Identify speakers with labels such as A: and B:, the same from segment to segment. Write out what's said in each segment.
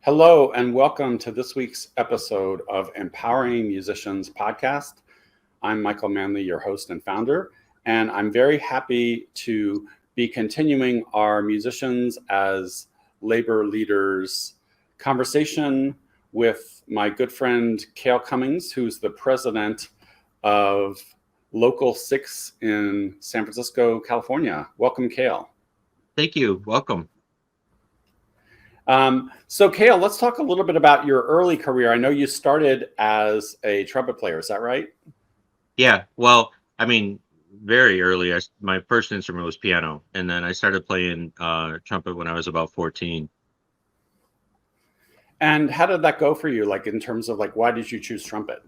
A: Hello, and welcome to this week's episode of Empowering Musicians podcast. I'm Michael Manley, your host and founder, and I'm very happy to be continuing our Musicians as Labor Leaders conversation with my good friend Kale Cumings, who's the president of Local 6 in San Francisco, California. Welcome, Kale.
B: Thank you. Welcome.
A: So Kale, let's talk a little bit about your early career. I know you started as a trumpet player. Is that right?
B: Yeah. Well, very early. My first instrument was piano, and then I started playing trumpet when I was about 14.
A: And how did that go for you? Like in terms of why did you choose trumpet?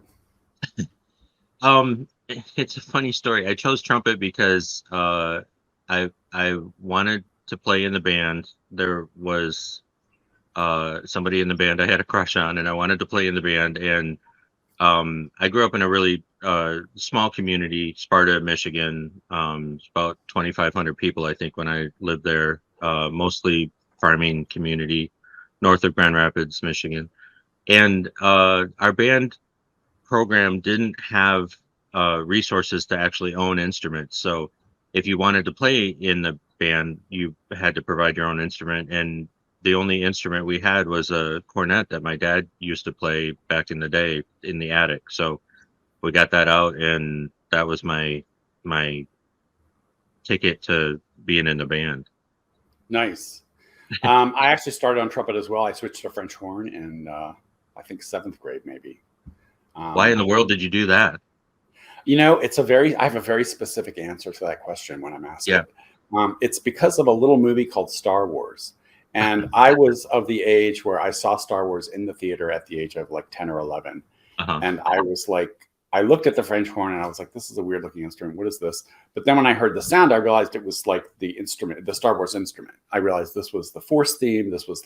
B: It's a funny story. I chose trumpet because I wanted to play in the band. There was somebody in the band I had a crush on, and I wanted to play in the band. And I grew up in a really small community, Sparta, Michigan. It's about 2,500 people, I think, when I lived there. Mostly farming community, north of Grand Rapids, Michigan. And our band program didn't have resources to actually own instruments. So if you wanted to play in the band, you had to provide your own instrument. And the only instrument we had was a cornet that my dad used to play back in the day in the attic. So we got that out, and that was my ticket to being in the band.
A: Nice. I actually started on trumpet as well. I switched to French horn in I think 7th grade, maybe.
B: Why in the world did you do that?
A: You know, I have a very specific answer to that question when I'm asked it. It's because of a little movie called Star Wars. And I was of the age where I saw Star Wars in the theater at the age of 10 or 11. And I was I looked at the French horn and I was like, this is a weird looking instrument. What is this? But then when I heard the sound, I realized it was the instrument, the Star Wars instrument. I realized this was the Force theme. This was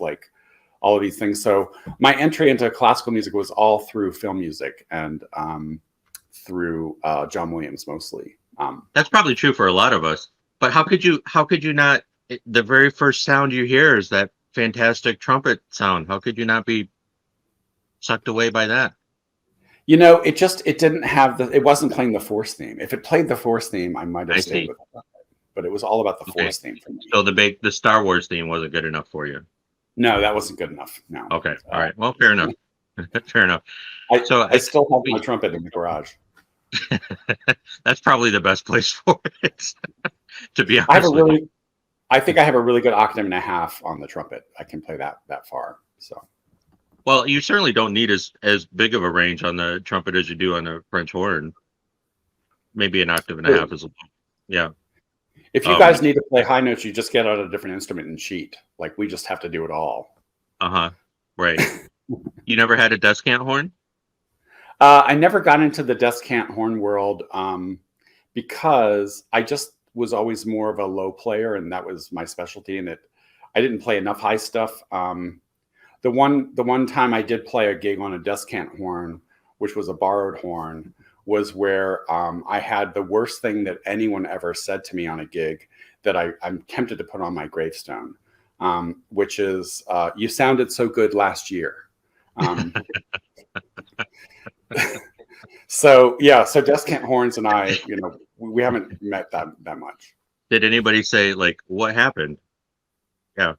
A: all of these things. So my entry into classical music was all through film music and through John Williams mostly.
B: That's probably true for a lot of us. But how could you not? The very first sound you hear is that fantastic trumpet sound. How could you not be sucked away by that?
A: You know, it didn't have it wasn't playing the Force theme. If it played the Force theme, I might have stayed with it. But it was all about the Force theme for me.
B: So the Star Wars theme wasn't good enough for you?
A: No, that wasn't good enough. No.
B: Okay. All right. Well, fair enough. Fair enough.
A: I still have my trumpet in the garage.
B: That's probably the best place for it. To be honest.
A: I think I have a really good octave and a half on the trumpet. I can play that far. So,
B: well, you certainly don't need as big of a range on the trumpet as you do on the French horn. Maybe an octave and a half is yeah.
A: If you guys need to play high notes, you just get out a different instrument and cheat. We just have to do it all.
B: Right. You never had a descant horn?
A: I never got into the descant horn world because I just was always more of a low player, and that was my specialty. And I didn't play enough high stuff. The one time I did play a gig on a descant horn, which was a borrowed horn, was where I had the worst thing that anyone ever said to me on a gig that I'm tempted to put on my gravestone, which is, "You sounded so good last year." So descant horns and I, we haven't met that much.
B: Did anybody say what happened? Yeah,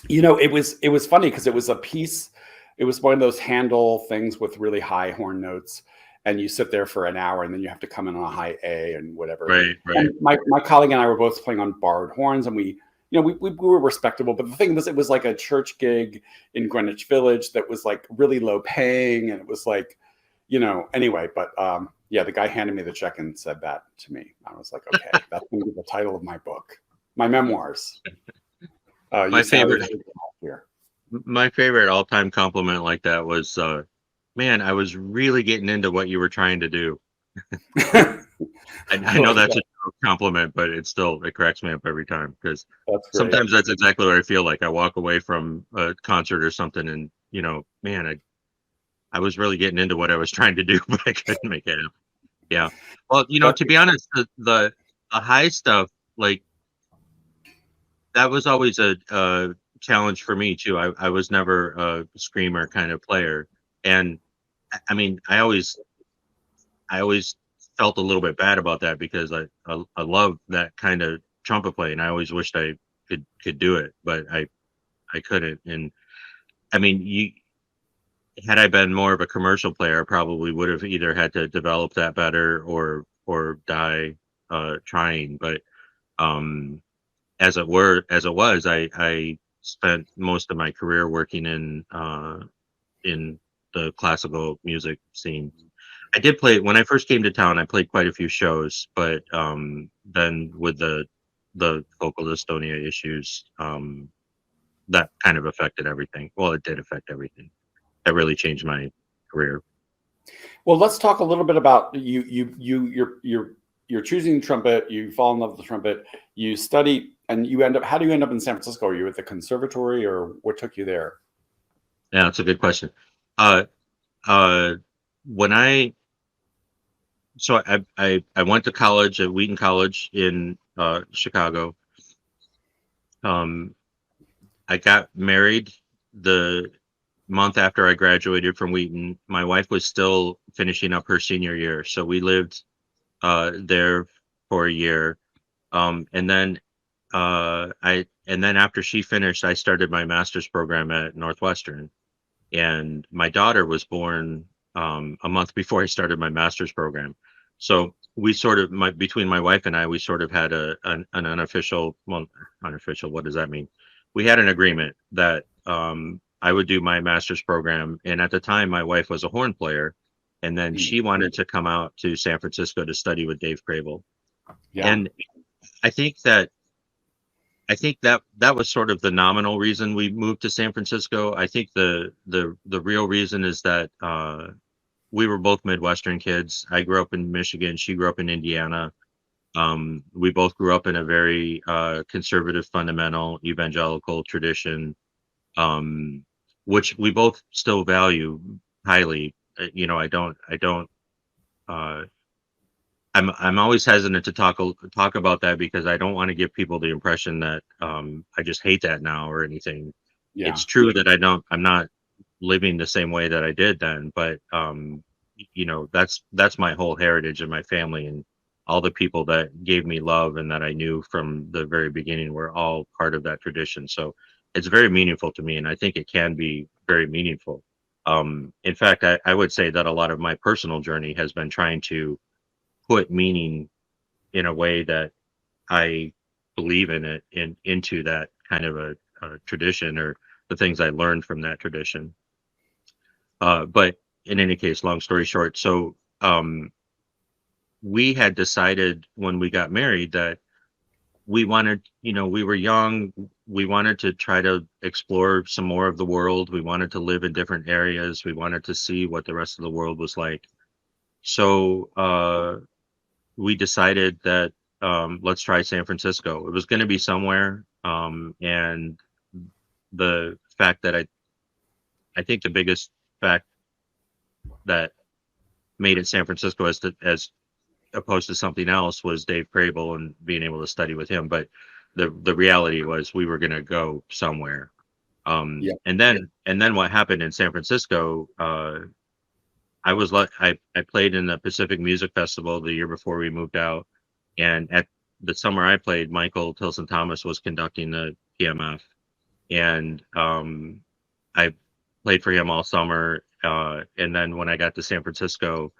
A: it was funny because it was a piece. It was one of those handle things with really high horn notes, and you sit there for an hour, and then you have to come in on a high A and whatever.
B: Right.
A: And my colleague and I were both playing on borrowed horns, and we were respectable. But the thing was, it was like a church gig in Greenwich Village that was really low paying, and it was anyway. But the guy handed me the check and said that to me. I was like, okay, that's going to be the title of my book, my memoirs.
B: My favorite all-time compliment like that was, man, I was really getting into what you were trying to do. I know that's a compliment, but it cracks me up every time, because sometimes that's exactly what I feel like. I walk away from a concert or something and, man, I was really getting into what I was trying to do, but I couldn't make it happen. Yeah. Well, to be honest, the high stuff, that was always a challenge for me too. I was never a screamer kind of player, and I mean, I always felt a little bit bad about that because I love that kind of trumpet playing. I always wished I could do it, but I couldn't. And I mean, you had I been more of a commercial player, I probably would have either had to develop that better or die trying. But um, as it was, I spent most of my career working in the classical music scene. I did play when I first came to town. I played quite a few shows, but then with the vocal dystonia issues, that kind of affected everything. Well, it did affect everything. That really changed my career.
A: Well, let's talk a little bit about you're choosing trumpet. You fall in love with the trumpet. You study, and you end up. How do you end up in San Francisco? Are you at the conservatory, or what took you there?
B: Yeah, that's a good question. Uh, uh, when I went to college at Wheaton College in Chicago. Um, I got married the month after I graduated from Wheaton. My wife was still finishing up her senior year, so we lived there for a year. And then after she finished, I started my master's program at Northwestern, and my daughter was born a month before I started my master's program. So we sort of between my wife and I, we sort of had an unofficial, well, unofficial. What does that mean? We had an agreement that I would do my master's program, and at the time, my wife was a horn player, and then she wanted to come out to San Francisco to study with Dave Crable.
A: Yeah.
B: And I think that that was sort of the nominal reason we moved to San Francisco. I think the real reason is that we were both Midwestern kids. I grew up in Michigan. She grew up in Indiana. We both grew up in a very conservative, fundamental, evangelical tradition, which we both still value highly. I don't. Uh, I'm always hesitant to talk about that because I don't want to give people the impression that I just hate that now or anything.
A: Yeah.
B: It's true that I'm not living the same way that I did then, but that's my whole heritage and my family, and all the people that gave me love and that I knew from the very beginning were all part of that tradition. So it's very meaningful to me, and I think it can be very meaningful. In fact, I would say that a lot of my personal journey has been trying to put meaning in a way that I believe in it into that kind of a tradition or the things I learned from that tradition. But in any case, long story short, so we had decided when we got married that we wanted, we were young, we wanted to try to explore some more of the world. We wanted to live in different areas. We wanted to see what the rest of the world was like. So we decided that let's try San Francisco. It was going to be somewhere, and the fact that I think the biggest fact that made it San Francisco as opposed to something else was Dave Crable and being able to study with him. But the reality was we were going to go somewhere.
A: Yeah.
B: And then what happened in San Francisco? I played in the Pacific Music Festival the year before we moved out, and at the summer I played, Michael Tilson Thomas was conducting the PMF, and I played for him all summer. And then when I got to San Francisco,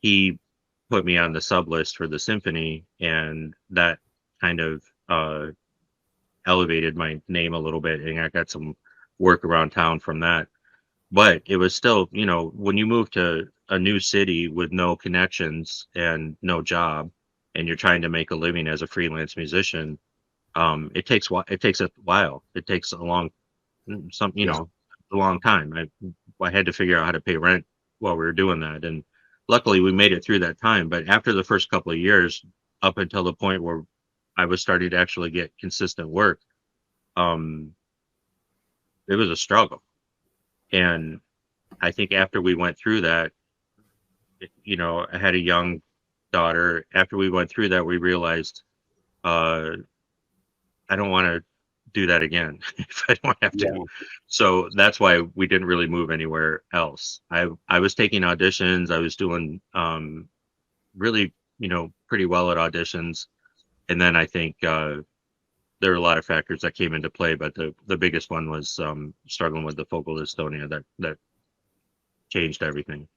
B: he put me on the sub list for the symphony, and that kind of elevated my name a little bit, and I got some work around town from that. But it was still, when you move to a new city with no connections and no job, and you're trying to make a living as a freelance musician, it takes a while. It takes a long time. I had to figure out how to pay rent while we were doing that, and luckily we made it through that time. But after the first couple of years, up until the point where I was starting to actually get consistent work, it was a struggle. And I think after we went through that, I had a young daughter. After we went through that, we realized I don't want to do that again if I don't have to.
A: Yeah.
B: So that's why we didn't really move anywhere else. I was taking auditions. I was doing really, pretty well at auditions. And then I think there were a lot of factors that came into play, but the biggest one was struggling with the focal dystonia that changed everything.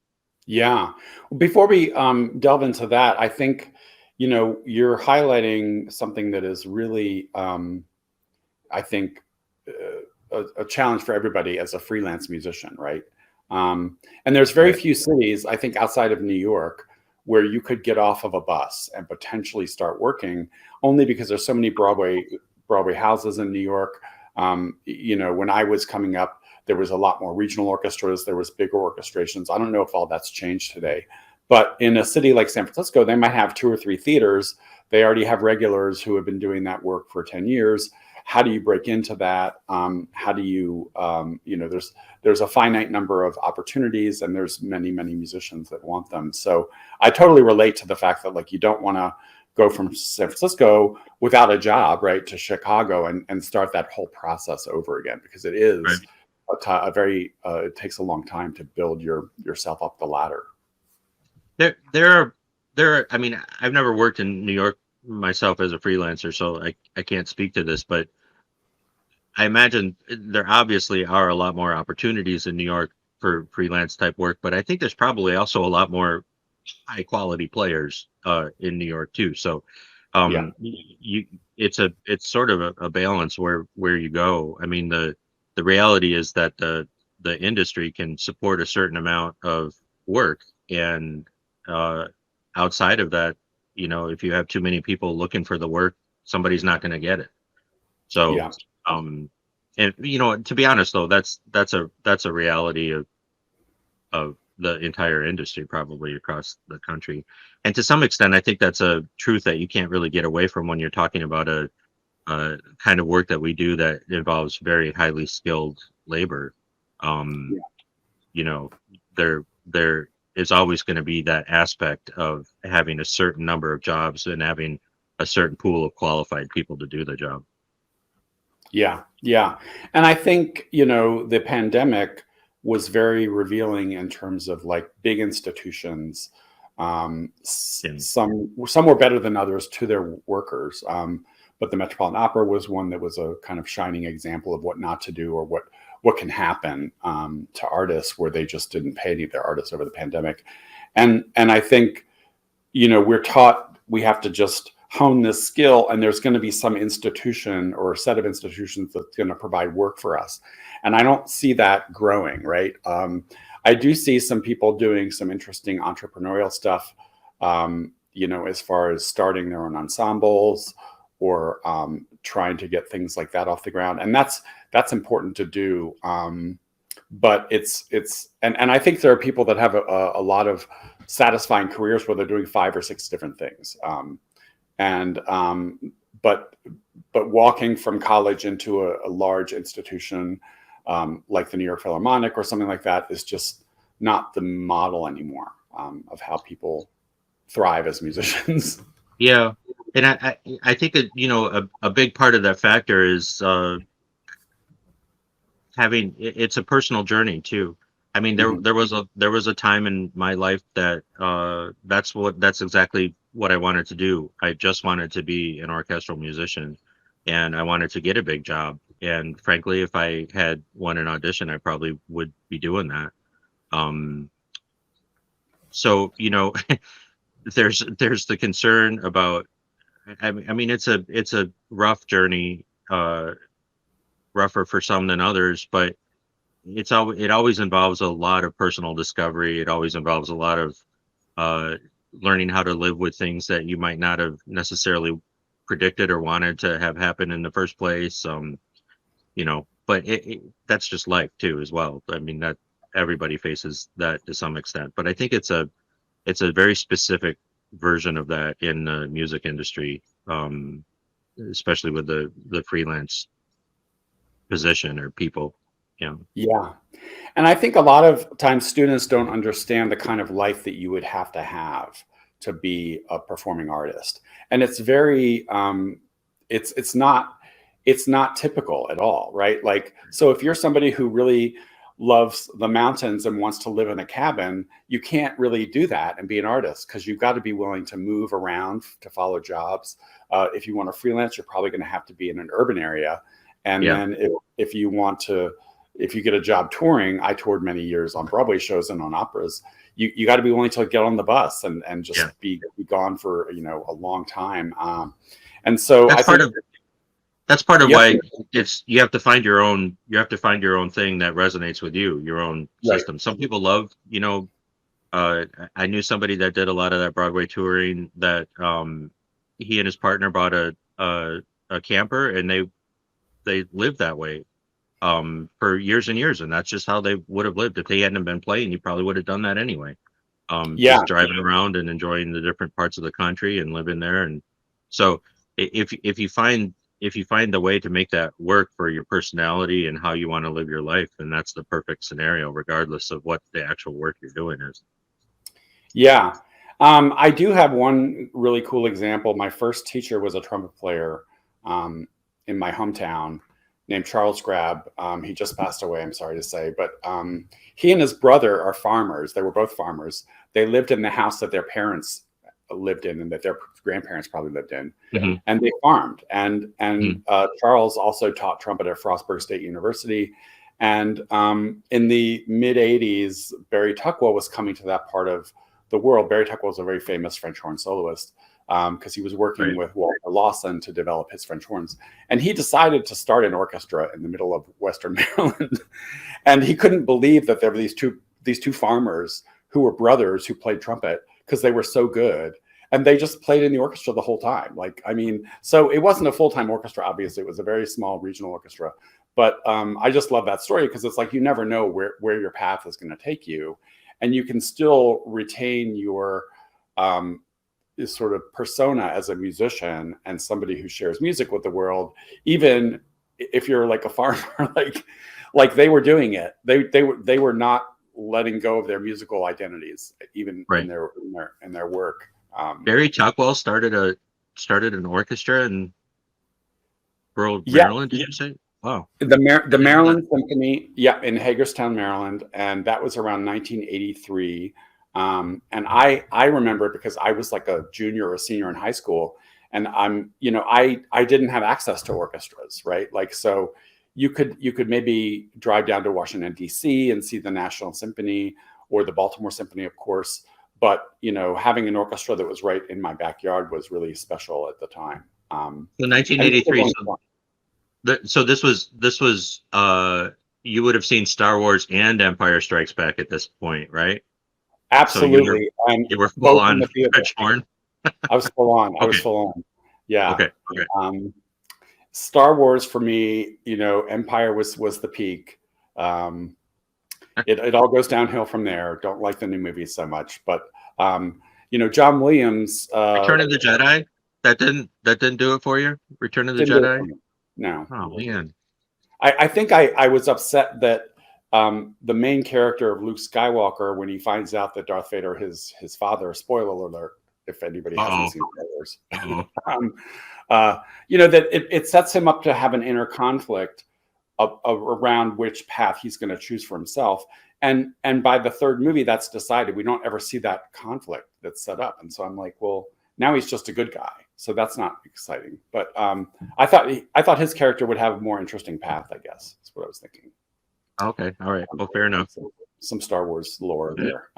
A: Yeah. Before we delve into that, I think, you're highlighting something that is really, I think, a challenge for everybody as a freelance musician, right? And there's very
B: Right.
A: few cities, I think, outside of New York, where you could get off of a bus and potentially start working, only because there's so many Broadway houses in New York. When I was coming up, there was a lot more regional orchestras. There was bigger orchestrations. I don't know if all that's changed today, but in a city like San Francisco, they might have 2 or 3 theaters. They already have regulars who have been doing that work for 10 years. How do you break into that? How do you, there's a finite number of opportunities, and there's many, many musicians that want them. So I totally relate to the fact that, like, you don't want to go from San Francisco without a job, right, to Chicago and start that whole process over again, because it is
B: Right.
A: it takes a long time to build yourself up the ladder.
B: I mean, I've never worked in New York myself as a freelancer, so I can't speak to this, but I imagine there obviously are a lot more opportunities in New York for freelance type work, but I think there's probably also a lot more high quality players in New York too. So
A: Yeah.
B: it's sort of a balance where you go. I mean, the reality is that the industry can support a certain amount of work, and outside of that, if you have too many people looking for the work, somebody's not going to get it. So
A: Yeah.
B: and to be honest though, that's a reality of the entire industry probably across the country. And to some extent, I think that's a truth that you can't really get away from when you're talking about a kind of work that we do that involves very highly skilled labor. Um,
A: Yeah.
B: there is always going to be that aspect of having a certain number of jobs and having a certain pool of qualified people to do the job.
A: Yeah. Yeah. And I think, the pandemic was very revealing in terms of, like, big institutions.
B: And
A: Some were better than others to their workers. But the Metropolitan Opera was one that was a kind of shining example of what not to do, or what can happen to artists where they just didn't pay any of their artists over the pandemic. And I think, we're taught we have to just hone this skill, and there's going to be some institution or a set of institutions that's going to provide work for us. And I don't see that growing, right? I do see some people doing some interesting entrepreneurial stuff, as far as starting their own ensembles, or trying to get things like that off the ground. And that's important to do. But and I think there are people that have a lot of satisfying careers where they're doing 5 or 6 different things. But walking from college into a large institution, like the New York Philharmonic or something like that, is just not the model anymore of how people thrive as musicians.
B: yeah, and I think that a big part of that factor is it's a personal journey too. I mean,
A: Mhm.
B: there was a time in my life that that's exactly what I wanted to do. I just wanted to be an orchestral musician, and I wanted to get a big job. And frankly, if I had won an audition, I probably would be doing that. Um, so there's the concern about. I mean, it's a rough journey, rougher for some than others, but it always involves a lot of personal discovery. It always involves a lot of learning how to live with things that you might not have necessarily predicted or wanted to have happen in the first place. But that's just life too, as well. I mean, that everybody faces that to some extent, but I think it's a very specific version of that in the music industry, especially with the freelance position or people.
A: Yeah. And I think a lot of times students don't understand the kind of life that you would have to be a performing artist. And it's very, it's not, it's not typical at all, right? Like, so if you're somebody who really loves the mountains and wants to live in a cabin, you can't really do that and be an artist, because you've got to be willing to move around to follow jobs. If you want to freelance, you're probably going to have to be in an urban area. And then if you want to, if you get a job touring, I toured many years on Broadway shows and on operas. You got to be willing to get on the bus and just be gone for, you know, a long time. And so
B: that's part of why it's, you have to find your own thing that resonates with you, your own system. Some people love, you know, I knew somebody that did a lot of that Broadway touring, that he and his partner bought a camper, and they lived that way for years and years, and that's just how they would have lived if they hadn't been playing. You probably would have done that anyway. Just driving around and enjoying the different parts of the country and living there. And so if you find the way to make that work for your personality and how you want to live your life, then that's the perfect scenario, regardless of what the actual work you're doing is.
A: Yeah. I do have one really cool example. My first teacher was a trumpet player in my hometown named Charles Grab. He just passed away, I'm sorry to say, but he and his brother are farmers. They were both farmers. They lived in the house that their parents lived in and that their grandparents probably lived in, and they farmed. And Charles also taught trumpet at Frostburg State University. And in the mid 80s, Barry Tuckwell was coming to that part of the world. Barry Tuckwell was a very famous French horn soloist, because he was working with Walter Lawson to develop his French horns. And he decided to start an orchestra in the middle of Western Maryland. And he couldn't believe that there were these two farmers who were brothers who played trumpet, because they were so good. And they just played in the orchestra the whole time. Like, I mean, so it wasn't a full-time orchestra, obviously. It was a very small regional orchestra. But I just love that story, because it's like, you never know where your path is going to take you. And you can still retain your sort of persona as a musician and somebody who shares music with the world, even if you're like a farmer, like they were doing it. They were not letting go of their musical identities, even in their work.
B: Barry Tuckwell started an orchestra in rural Maryland. Did you say? Wow.
A: The Maryland Symphony, in Hagerstown, Maryland, and that was around 1983. And I remember it because I was like a junior or a senior in high school, and I didn't have access to orchestras, right? Like, so you could maybe drive down to Washington, D.C. and see the National Symphony or the Baltimore Symphony, of course. But, having an orchestra that was right in my backyard was really special at the time.
B: So 1983. So this was you would have seen Star Wars and Empire Strikes Back at this point, right?
A: Absolutely.
B: So you were full on French horn.
A: I was full on. I was full on. Yeah.
B: Okay.
A: Star Wars for me, Empire was the peak. It all goes downhill from there. Don't like the new movies so much, but John Williams.
B: Return of the Jedi. That didn't do it for you. Return of the Jedi.
A: No.
B: Oh man.
A: I think I was upset that the main character of Luke Skywalker, when he finds out that Darth Vader is his father, spoiler alert, if anybody hasn't seen Star Wars, that it sets him up to have an inner conflict around which path he's going to choose for himself. And by the third movie, that's decided. We don't ever see that conflict that's set up. And so I'm like, well, now he's just a good guy. So that's not exciting. But I thought his character would have a more interesting path, I guess. That's what I was thinking.
B: Okay. All right. Well, fair enough.
A: Some Star Wars lore there.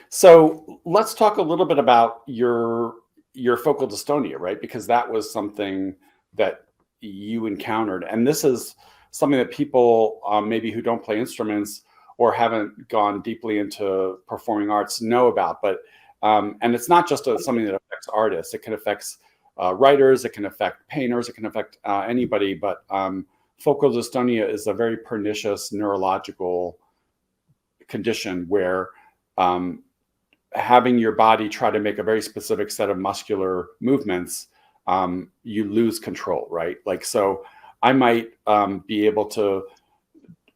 A: So let's talk a little bit about your focal dystonia, right? Because that was something that you encountered. And this is something that people maybe who don't play instruments or haven't gone deeply into performing arts know about. But and it's not just something that affects artists. It can affect writers. It can affect painters. It can affect anybody. But focal dystonia is a very pernicious neurological condition where having your body try to make a very specific set of muscular movements, you lose control, right? Like, so I might be able to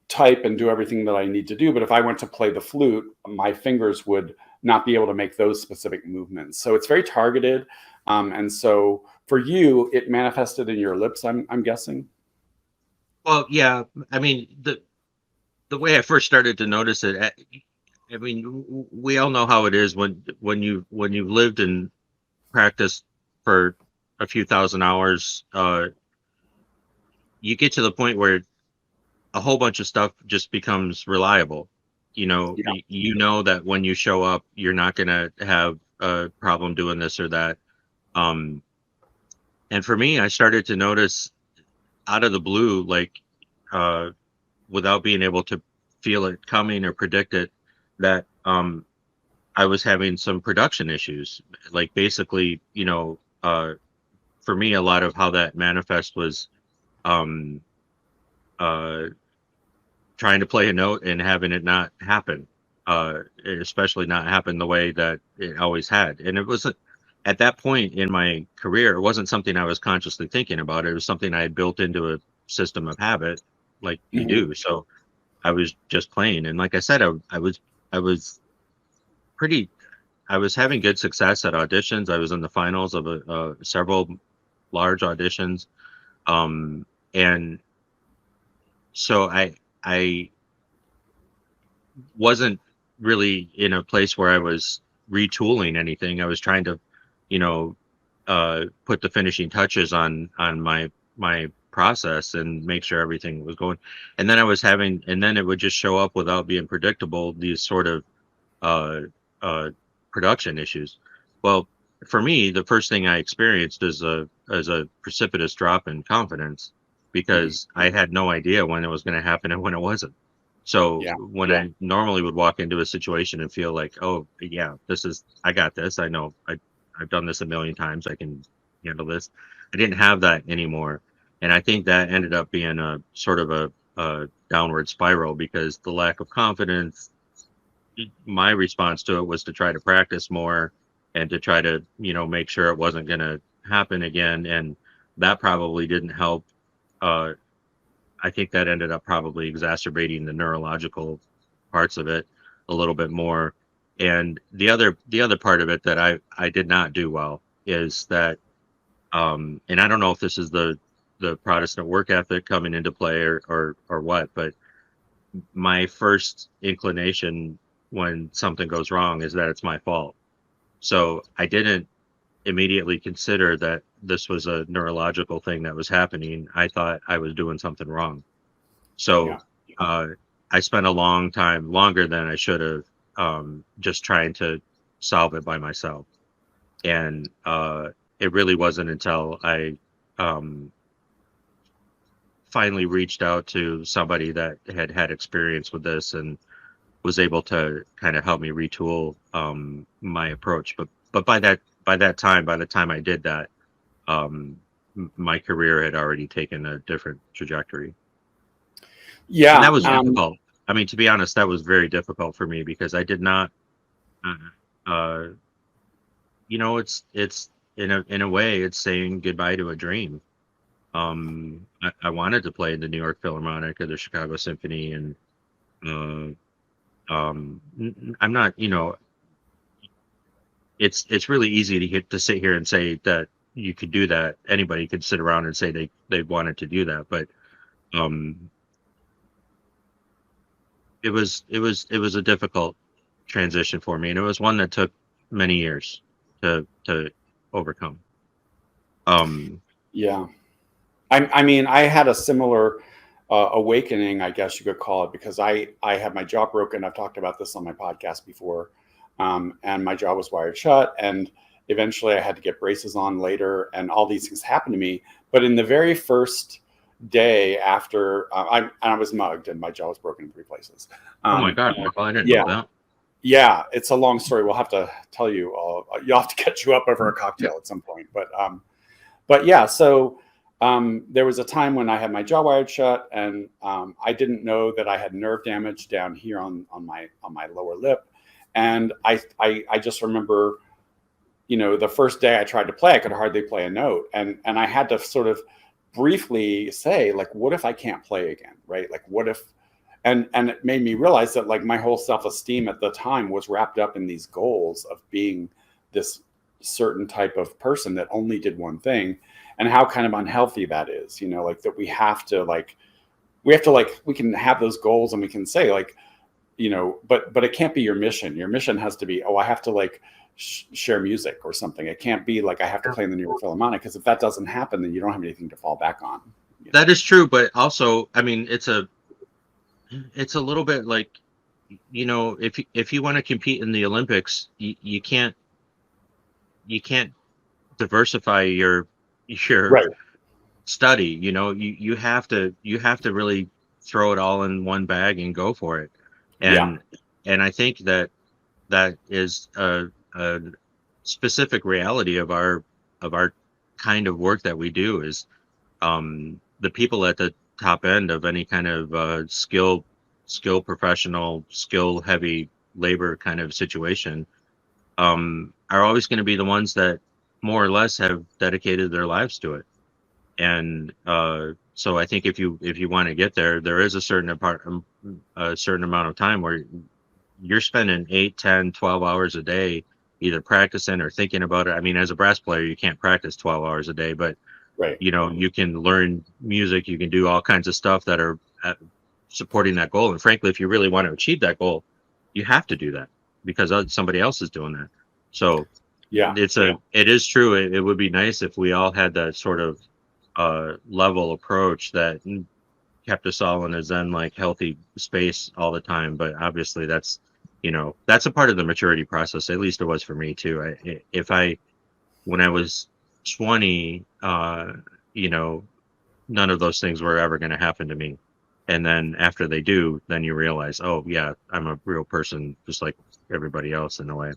A: type and do everything that I need to do, but if I went to play the flute, my fingers would not be able to make those specific movements. So it's very targeted. And so for you, it manifested in your lips, I'm guessing.
B: Well, yeah. I mean, the way I first started to notice it, I mean, we all know how it is when you've lived and practiced for a few thousand hours. You get to the point where a whole bunch of stuff just becomes reliable. You know,
A: Yeah.
B: you know that when you show up, you're not going to have a problem doing this or that. And for me, I started to notice out of the blue, like, without being able to feel it coming or predict it, that I was having some production issues. Like, basically, for me, a lot of how that manifest was um, uh, trying to play a note and having it not happen, especially not happen the way that it always had. And it wasn't at that point in my career, it wasn't something I was consciously thinking about. It was something I had built into a system of habit, like you
A: Mhm.
B: do. So I was just playing. And like I said, I was pretty, I was having good success at auditions. I was in the finals of several large auditions. And so I wasn't really in a place where I was retooling anything. I was trying to, you know, put the finishing touches on my process and make sure everything was going. And then and then it would just show up without being predictable. These sort of uh, uh, production issues. Well, for me, the first thing I experienced is a precipitous drop in confidence
A: Mhm.
B: because I had no idea when it was going to happen and when it wasn't. So
A: Yeah.
B: when I normally would walk into a situation and feel like, oh yeah, I got this. I know I've done this a million times. I can handle this. I didn't have that anymore. And I think that ended up being a sort of a downward spiral because the lack of confidence, my response to it was to try to practice more and to try to, make sure it wasn't going to happen again. And that probably didn't help. Uh, I think that ended up probably exacerbating the neurological parts of it a little bit more. And the other part of it that I did not do well is that, and I don't know if this is the Protestant work ethic coming into play or what, but my first inclination when something goes wrong is that it's my fault. So I didn't immediately consider that this was a neurological thing that was happening. I thought I was doing something wrong. So
A: Yeah.
B: uh, I spent a long time, longer than I should have, just trying to solve it by myself. And it really wasn't until I um, finally reached out to somebody that had had experience with this and was able to kind of help me retool my approach. But by the time I did that, my career had already taken a different trajectory, and that
A: Yeah.
B: was difficult. I mean, to be honest, that was very difficult for me because I did not. Uh, uh, it's in a way, it's saying goodbye to a dream. I wanted to play in the New York Philharmonic or the Chicago Symphony, and I'm not, it's really easy to sit here and say that you could do that. Anybody could sit around and say they wanted to do that, but um, it was a difficult transition for me, and it was one that took many years to overcome. Um,
A: Yeah. I mean, I had a similar awakening, I guess you could call it, because I had my jaw broken. I've talked about this on my podcast before, and my jaw was wired shut. And eventually, I had to get braces on later, and all these things happened to me. But in the very first day after, I was mugged, and my jaw was broken in 3 places.
B: oh my
A: Um,
B: God, Michael, I didn't
A: yeah,
B: know that.
A: yeah, it's a long story. We'll have to tell you. You'll have to catch you up over a cocktail at some point. But yeah, so there was a time when I had my jaw wired shut, and I didn't know that I had nerve damage down here on my lower lip, and I just remember, the first day I tried to play, I could hardly play a note, and I had to sort of briefly say, like, what if I can't play again, right? Like, what if? and it made me realize that like my whole self-esteem at the time was wrapped up in these goals of being this certain type of person that only did one thing, and how kind of unhealthy that is, you know, like that we have to like we can have those goals and we can say like, you know, but it can't be your mission. Your mission has to be, oh, I have to like share music or something. It can't be like I have to play in the New York Philharmonic, because if that doesn't happen, then you don't have anything to fall back on.
B: That is true, but also, I mean, it's a little bit like, you know, if you want to compete in the Olympics, you can't diversify your
A: Right.
B: study. You know, you have to really throw it all in one bag and go for it. And I think that is a specific reality of our kind of work that we do. Is the people at the top end of any kind of skill professional, skill heavy labor kind of situation are always going to be the ones that more or less have dedicated their lives to it. And so I think if you want to get there, there is a certain amount of time where you're spending 8, 10, 12 hours a day either practicing or thinking about it. I mean, as a brass player, you can't practice 12 hours a day, but you know, you can learn music, you can do all kinds of stuff that are supporting that goal. And frankly, if you really want to achieve that goal, you have to do that because somebody else is doing that. So it is true. It would be nice if we all had that sort of level approach that kept us all in a zen like healthy space all the time. But obviously that's, you know, that's a part of the maturity process. At least it was for me too. When I was 20, you know, none of those things were ever going to happen to me. And then after they do, then you realize, oh yeah, I'm a real person just like everybody else in a way.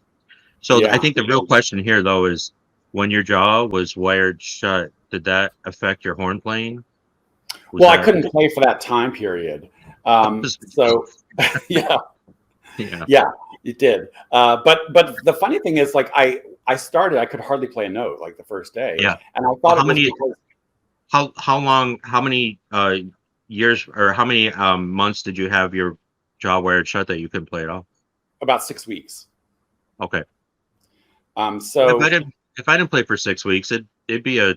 B: So I think the real question here though is, when your jaw was wired shut, did that affect your horn playing?
A: I couldn't play for that time period. So yeah, it did. But the funny thing is, like I started, I could hardly play a note like the first day.
B: Yeah.
A: And I thought
B: how many years or how many months did you have your jaw wired shut that you couldn't play at all?
A: About 6 weeks.
B: Okay.
A: So
B: if I didn't play for 6 weeks, it'd be a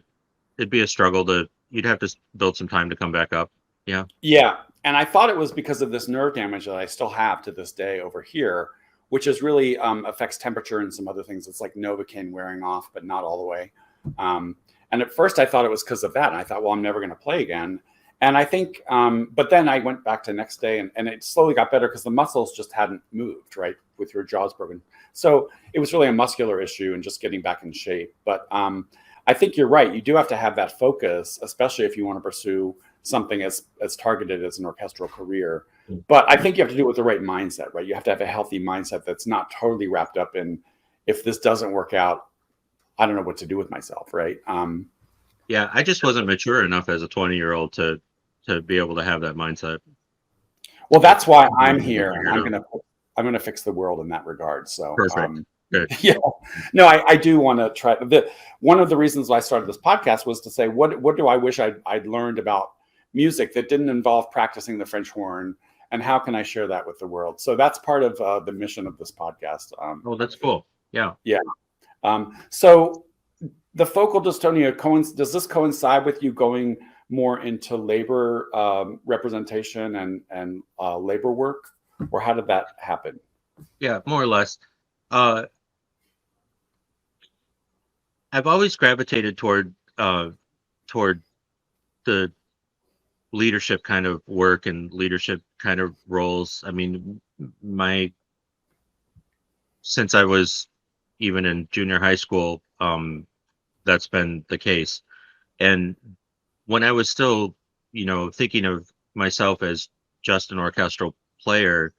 B: struggle you'd have to build some time to come back up. Yeah.
A: Yeah. And I thought it was because of this nerve damage that I still have to this day over here, which is really affects temperature and some other things. It's like Novocaine wearing off, but not all the way. And at first I thought it was because of that. And I thought, well, I'm never going to play again. And I think, but then I went back to next day and it slowly got better because the muscles just hadn't moved, right, with your jaws broken. So it was really a muscular issue and just getting back in shape. But I think you're right. You do have to have that focus, especially if you want to pursue something as targeted as an orchestral career. But I think you have to do it with the right mindset, right? You have to have a healthy mindset that's not totally wrapped up in, if this doesn't work out, I don't know what to do with myself, right?
B: Yeah, I just wasn't mature enough as a 20-year-old to be able to have that mindset.
A: Well, that's why I'm here, and I'm gonna fix the world in that regard. So
B: perfect.
A: Yeah, no, I do want to try. One of the reasons why I started this podcast was to say, what do I wish I'd learned about music that didn't involve practicing the French horn, and how can I share that with the world? So that's part of the mission of this podcast.
B: Oh, that's cool. Yeah.
A: Yeah. So the focal dystonia, does this coincide with you going more into labor representation and labor work, or how did that happen?
B: Yeah, more or less. I've always gravitated toward the leadership kind of work and leadership kind of roles. I mean, since I was even in junior high school, that's been the case. And when I was still, you know, thinking of myself as just an orchestral player,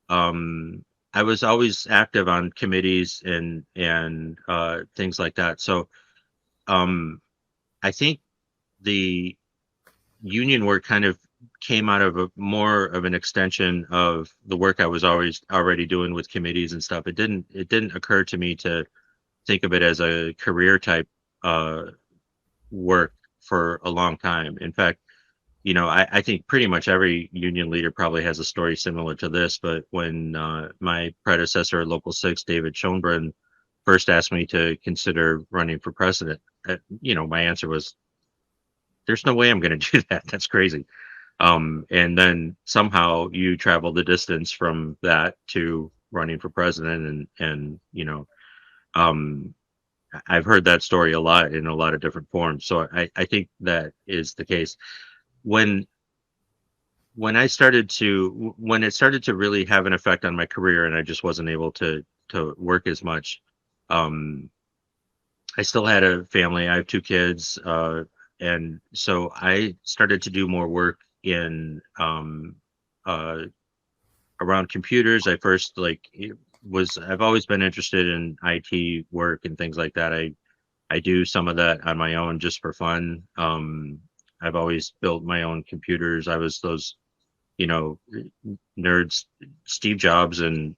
B: I was always active on committees and things like that. So I think the union work kind of came out of more of an extension of the work I was already doing with committees and stuff. It didn't occur to me to think of it as a career type work for a long time. In fact, I think pretty much every union leader probably has a story similar to this. But when my predecessor at Local 6, David Schoenbrunn, first asked me to consider running for president, my answer was, there's no way I'm going to do that. That's crazy. And then somehow you travel the distance from that to running for president, and um, I've heard that story a lot in a lot of different forms. So I think that is the case. When when it started to really have an effect on my career, and I just wasn't able to work as much. um I still had a family. I have two kids, and so I started to do more work in uh around computers. I first I've always been interested in IT work and things like that. I do some of that on my own just for fun. I've always built my own computers. I was those, you know, nerds. Steve Jobs and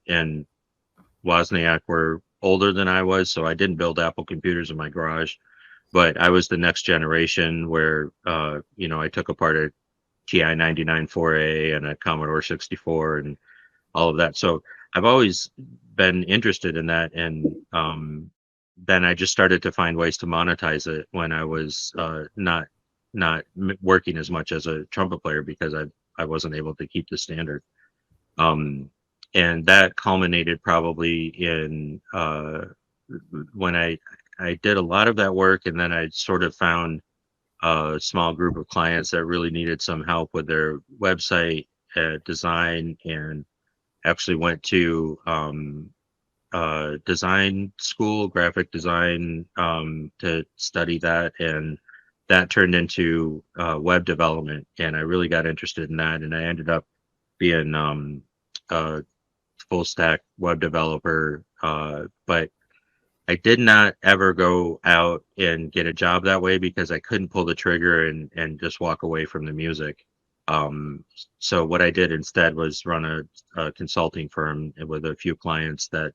B: Wozniak were older than I was, so I didn't build Apple computers in my garage. But I was the next generation where, I took apart a TI 99 4A and a Commodore 64 and all of that. So I've always been interested in that, and then I just started to find ways to monetize it when I was not working as much as a trumpet player, because I wasn't able to keep the standard. Um, and that culminated probably in when I did a lot of that work, and then I sort of found a small group of clients that really needed some help with their website design, and actually went to design school, graphic design, to study that, and that turned into web development, and I really got interested in that, and I ended up being a full stack web developer. But I did not ever go out and get a job that way, because I couldn't pull the trigger and just walk away from the music. Um, so what I did instead was run a consulting firm with a few clients that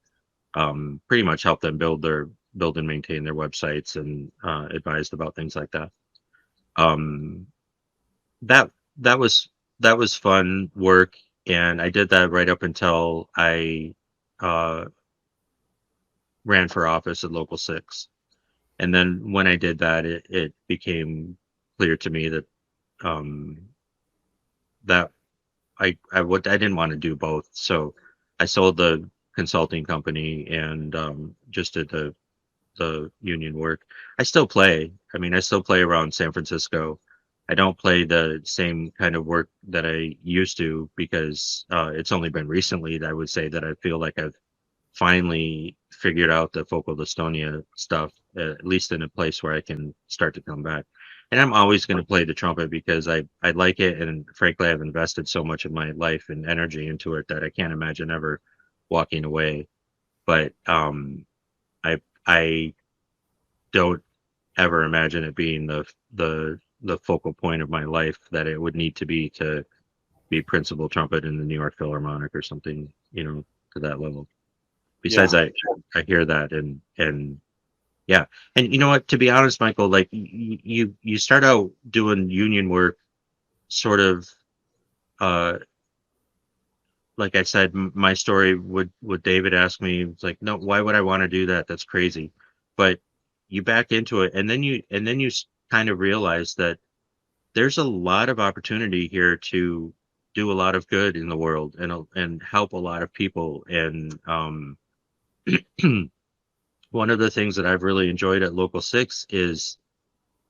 B: pretty much helped them build and maintain their websites, and advised about things like that. Um, that that was fun work, and I did that right up until I uh, ran for office at Local 6. And then when I did that, it became clear to me that um, that I didn't want to do both. So I sold the consulting company and just did the union work. I still play. I mean, I still play around San Francisco. I don't play the same kind of work that I used to, because it's only been recently that I would say that I feel like I've finally figured out the focal dystonia stuff, at least in a place where I can start to come back. And I'm always going to play the trumpet because I like it, and frankly, I've invested so much of my life and energy into it that I can't imagine ever walking away. But I don't ever imagine it being the focal point of my life that it would need to be principal trumpet in the New York Philharmonic or something, to that level. Besides,
A: Yeah.
B: I hear that, and yeah. And you know what, to be honest, Michael, like you start out doing union work sort of, uh like I said, my story would David ask me, it's like, no, why would I want to do that? That's crazy. But you back into it, and then you kind of realize that there's a lot of opportunity here to do a lot of good in the world, and help a lot of people. And one of the things that I've really enjoyed at Local 6 is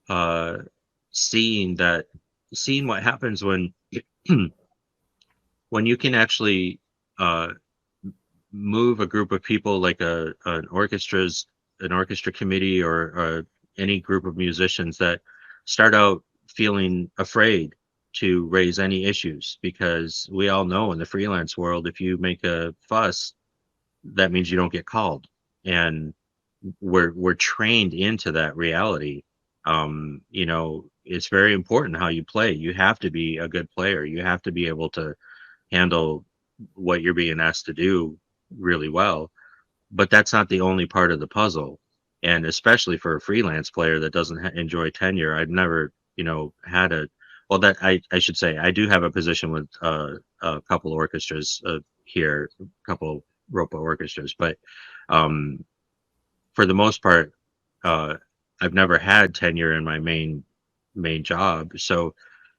B: uh, seeing seeing what happens when when you can actually uh, move a group of people, like an orchestra committee, or any group of musicians that start out feeling afraid to raise any issues, because we all know in the freelance world, if you make a fuss, that means you don't get called. And we're trained into that reality. It's very important how you play. You have to be a good player. You have to be able to handle what you're being asked to do really well. But that's not the only part of the puzzle. And especially for a freelance player that doesn't enjoy tenure, I've never, had Well, that I should say I do have a position with a couple orchestras here, a couple ropa orchestras, but um, for the most part, uh, I've never had tenure in my main job, so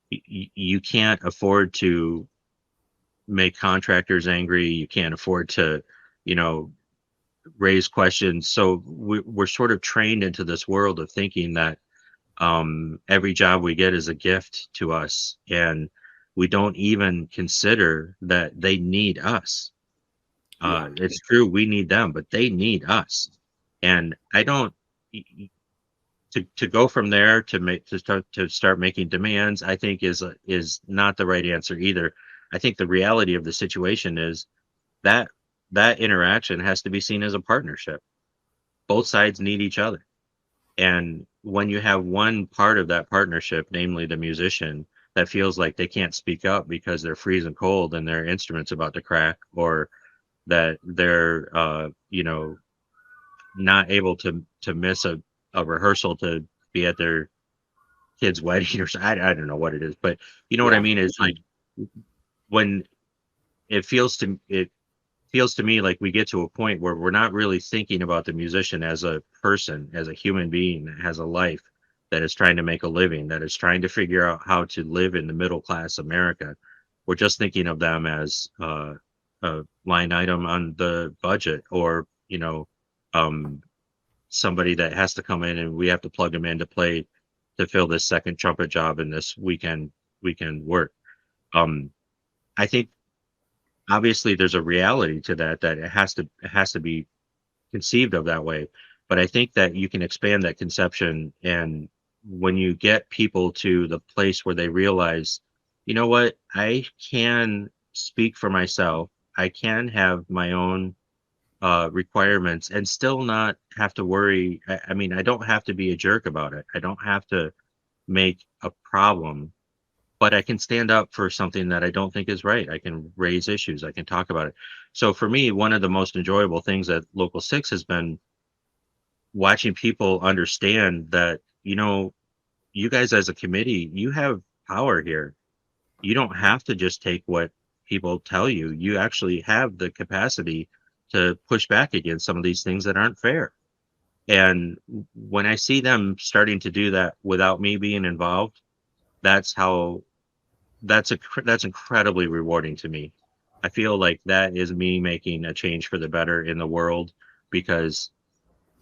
B: you can't afford to make contractors angry. You can't afford to, you know, raise questions. So we're sort of trained into this world of thinking that every job we get is a gift to us, and we don't even consider that they need us.
A: Yeah.
B: It's true, we need them, but they need us. And I don't to go from there to start making demands, I think is not the right answer either. I think the reality of the situation is that that interaction has to be seen as a partnership. Both sides need each other. And when you have one part of that partnership, namely the musician, that feels like they can't speak up because they're freezing cold and their instrument's about to crack, or that they're not able to miss a rehearsal to be at their kid's wedding or something. I don't know what it is, but you know what I
A: Yeah.
B: mean? It's like when it feels to me like we get to a point where we're not really thinking about the musician as a person, as a human being that has a life, that is trying to make a living, that is trying to figure out how to live in the middle class America. We're just thinking of them as a line item on the budget, or um, somebody that has to come in and we have to plug them in to play to fill this second trumpet job in this weekend work. Um, I think obviously there's a reality to that it has to be conceived of that way, but I think that you can expand that conception, and when you get people to the place where they realize, you know what, I can speak for myself, I can have my own requirements and still not have to worry. I mean, I don't have to be a jerk about it, I don't have to make a problem, but I can stand up for something that I don't think is right. I can raise issues. I can talk about it. So for me, one of the most enjoyable things at Local 6 has been watching people understand that, you guys as a committee, you have power here. You don't have to just take what people tell you. You actually have the capacity to push back against some of these things that aren't fair. And when I see them starting to do that without me being involved, that's how that's incredibly rewarding to me. I feel like that is me making a change for the better in the world, because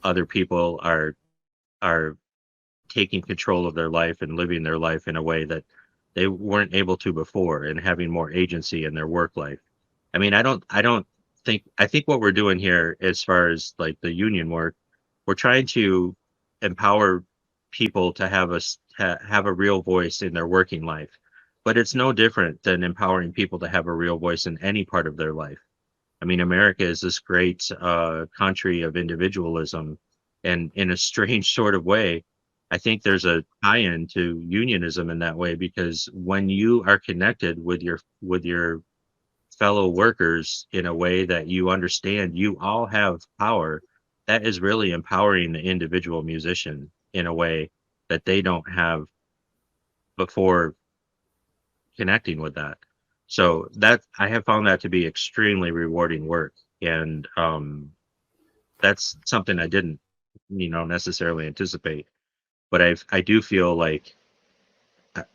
B: other people are taking control of their life and living their life in a way that they weren't able to before, and having more agency in their work life. I mean, I think what we're doing here as far as like the union work, we're trying to empower people to have a real voice in their working life. But it's no different than empowering people to have a real voice in any part of their life. I mean, America is this great country of individualism, and in a strange sort of way, I think there's a tie-in to unionism in that way, because when you are connected with your fellow workers in a way that you understand you all have power, that is really empowering the individual musician in a way that they don't have before connecting with that. So that I have found that to be extremely rewarding work. And that's something I didn't, necessarily anticipate. But I do feel like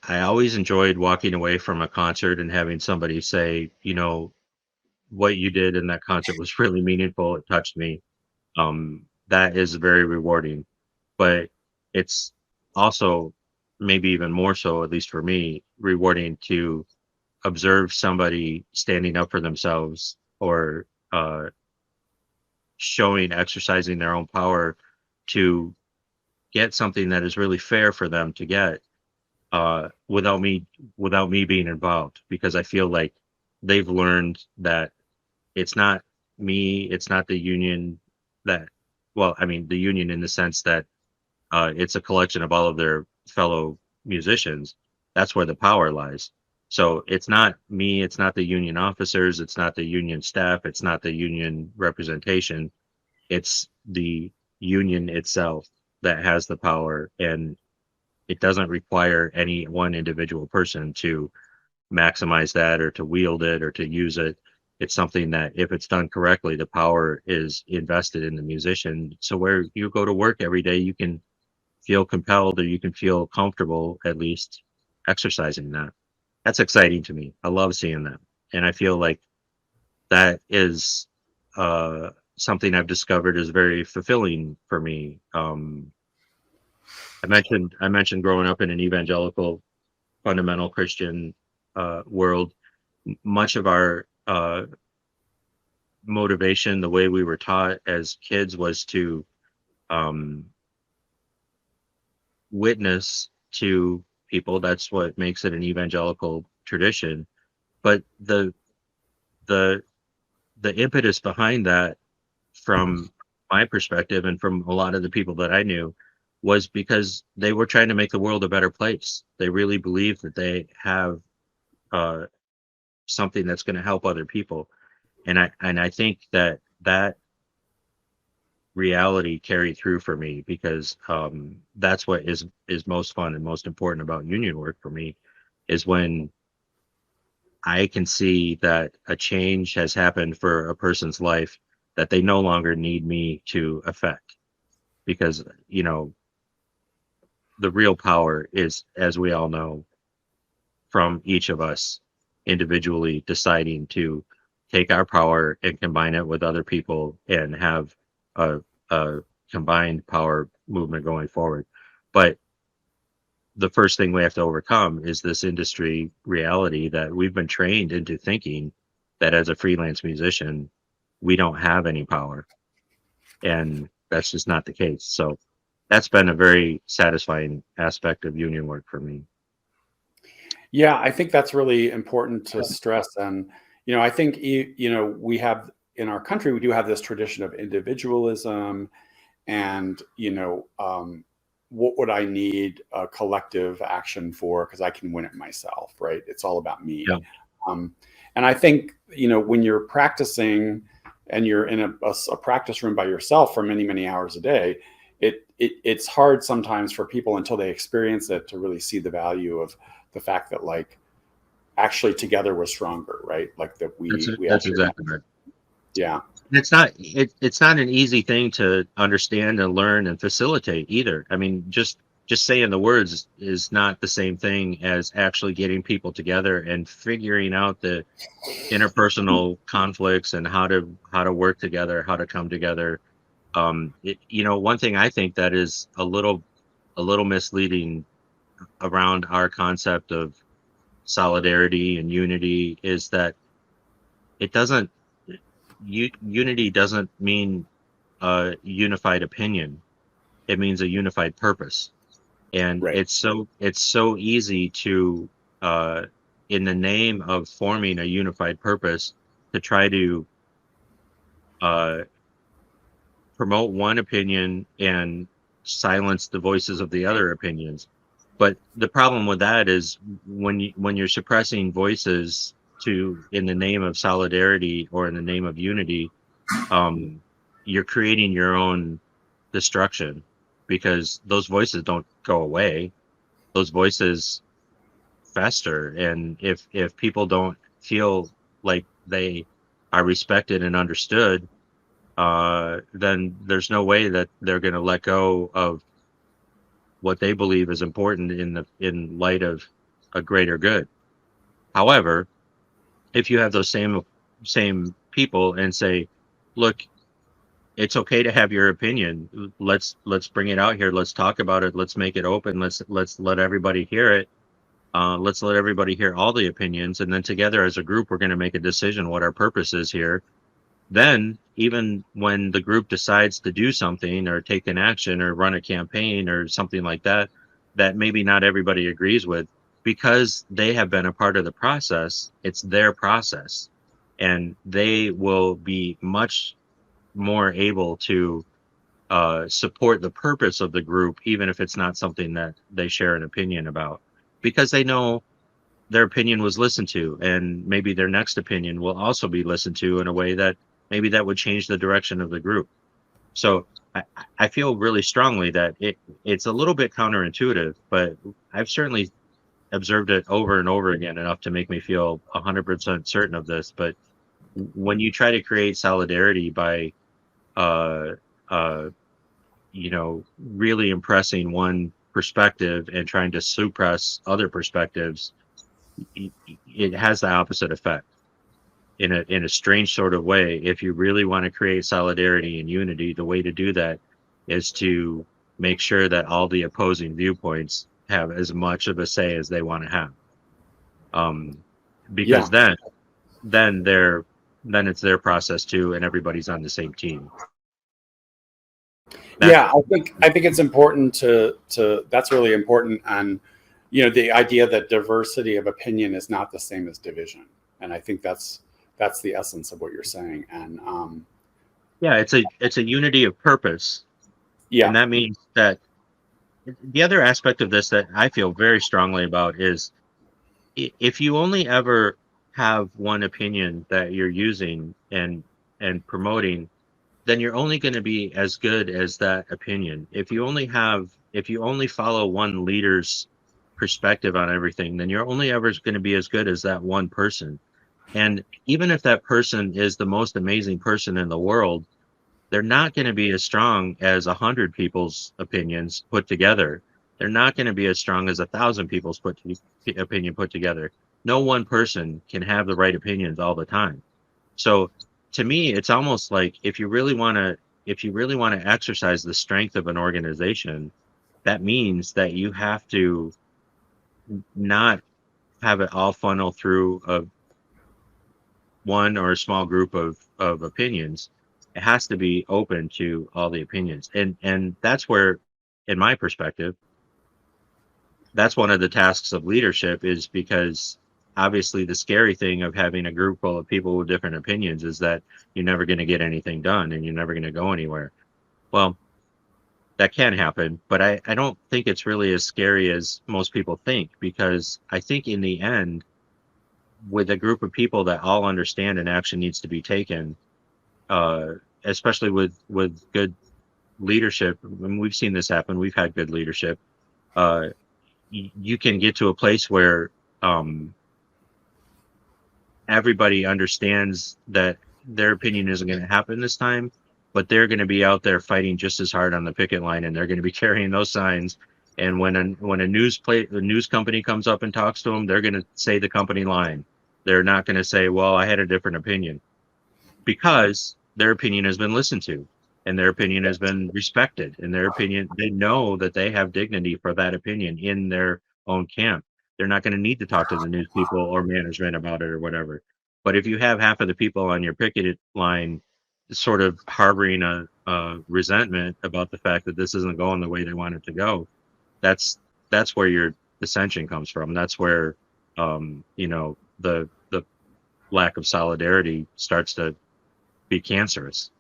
B: I always enjoyed walking away from a concert and having somebody say, what you did in that concert was really meaningful. It touched me. That is very rewarding. But it's also, maybe even more so, at least for me, rewarding to observe somebody standing up for themselves, or uh, exercising their own power to get something that is really fair for them to get, without me being involved, because I feel like they've learned that it's not me, it's not the union that, well, I mean, the union in the sense that it's a collection of all of their fellow musicians. That's where the power lies. So it's not me, it's not the union officers, it's not the union staff, it's not the union representation. It's the union itself that has the power. And it doesn't require any one individual person to maximize that or to wield it or to use it. It's something that, if it's done correctly, the power is invested in the musician. So where you go to work every day, you can feel compelled, or you can feel comfortable at least exercising that. That's exciting to me. I love seeing that. And I feel like that is something I've discovered is very fulfilling for me. I mentioned growing up in an evangelical fundamental Christian world. Much of our motivation, the way we were taught as kids, was to um, witness to people. That's what makes it an evangelical tradition. But the the impetus behind that, from my perspective and from a lot of the people that I knew, was because they were trying to make the world a better place. They really believe that they have uh, something that's going to help other people, and I think that that reality carried through for me, because that's what is most fun and most important about union work for me, is when I can see that a change has happened for a person's life that they no longer need me to affect. Because, the real power is, as we all know, from each of us individually deciding to take our power and combine it with other people and have a combined power movement going forward. But the first thing we have to overcome is this industry reality that we've been trained into thinking that as a freelance musician, we don't have any power. And that's just not the case. So that's been a very satisfying aspect of union work for me.
A: Yeah, I think that's really important to stress. And, I think, we have in our country, we do have this tradition of individualism and, what would I need a collective action for? Because I can win it myself, right? It's all about me.
B: Yeah.
A: And I think, when you're practicing and you're in a practice room by yourself for many, many hours a day, it's hard sometimes for people until they experience it to really see the value of the fact that, like, actually together we're stronger, right? Like that
B: That's exactly right.
A: Yeah.
B: It's not an easy thing to understand and learn and facilitate either. I mean, just saying the words is not the same thing as actually getting people together and figuring out the interpersonal conflicts and how to work together, how to come together. One thing I think that is a little misleading around our concept of solidarity and unity is that it doesn't unity doesn't mean a unified opinion. It means a unified purpose. And
A: Right.
B: it's so easy to in the name of forming a unified purpose, to try to uh, promote one opinion and silence the voices of the other opinions. But the problem with that is when you're suppressing voices in the name of solidarity or in the name of unity, you're creating your own destruction, because those voices don't go away. Those voices fester, and if people don't feel like they are respected and understood, then there's no way that they're going to let go of what they believe is important in light of a greater good. However, if you have those same people and say, look, it's okay to have your opinion. Let's bring it out here. Let's talk about it. Let's make it open. Let's let everybody hear it. Let's let everybody hear all the opinions, and then together as a group, we're going to make a decision what our purpose is here. Then, even when the group decides to do something or take an action or run a campaign or something like that, that maybe not everybody agrees with, because they have been a part of the process, it's their process. And they will be much more able to support the purpose of the group, even if it's not something that they share an opinion about, because they know their opinion was listened to, and maybe their next opinion will also be listened to in a way that maybe that would change the direction of the group. So I feel really strongly that it's a little bit counterintuitive, but I've certainly observed it over and over again enough to make me feel 100% certain of this. But when you try to create solidarity by uh, uh, really impressing one perspective and trying to suppress other perspectives, it has the opposite effect in a strange sort of way. If you really want to create solidarity and unity, the way to do that is to make sure that all the opposing viewpoints have as much of a say as they want to have. Because
A: Yeah.
B: then it's their process too, and everybody's on the same team.
A: Yeah, I think it's important to that's really important. And the idea that diversity of opinion is not the same as division, and I think that's the essence of what you're saying. And
B: Yeah, it's a unity of purpose, and
A: yeah,
B: that means that the other aspect of this that I feel very strongly about is if you only ever have one opinion that you're using and promoting, then you're only going to be as good as that opinion. If you only follow one leader's perspective on everything, then you're only ever going to be as good as that one person. And even if that person is the most amazing person in the world, they're not going to be as strong as 100 people's opinions put together. They're not going to be as strong as 1,000 people's opinion put together. No one person can have the right opinions all the time. So to me, it's almost like if you really want to exercise the strength of an organization, that means that you have to not have it all funnel through one or a small group of opinions. It has to be open to all the opinions. And that's where, in my perspective, that's one of the tasks of leadership, is because obviously the scary thing of having a group full of people with different opinions is that you're never going to get anything done and you're never going to go anywhere. Well, that can happen, but I don't think it's really as scary as most people think, because I think in the end, with a group of people that all understand and action needs to be taken, uh, especially with good leadership, and we've seen this happen, we've had good leadership, uh, you can get to a place where um, everybody understands that their opinion isn't going to happen this time, but they're going to be out there fighting just as hard on the picket line, and they're going to be carrying those signs. And when a news company comes up and talks to them, they're going to say the company line. They're not going to say, "Well, I had a different opinion," because their opinion has been listened to, and their opinion has been respected, and their opinion, they know that they have dignity for that opinion in their own camp. They're not going to need to talk to the news people or management about it or whatever. But if you have half of the people on your picket line sort of harboring a resentment about the fact that this isn't going the way they want it to go, that's where your dissension comes from. That's where the lack of solidarity starts to be cancerous.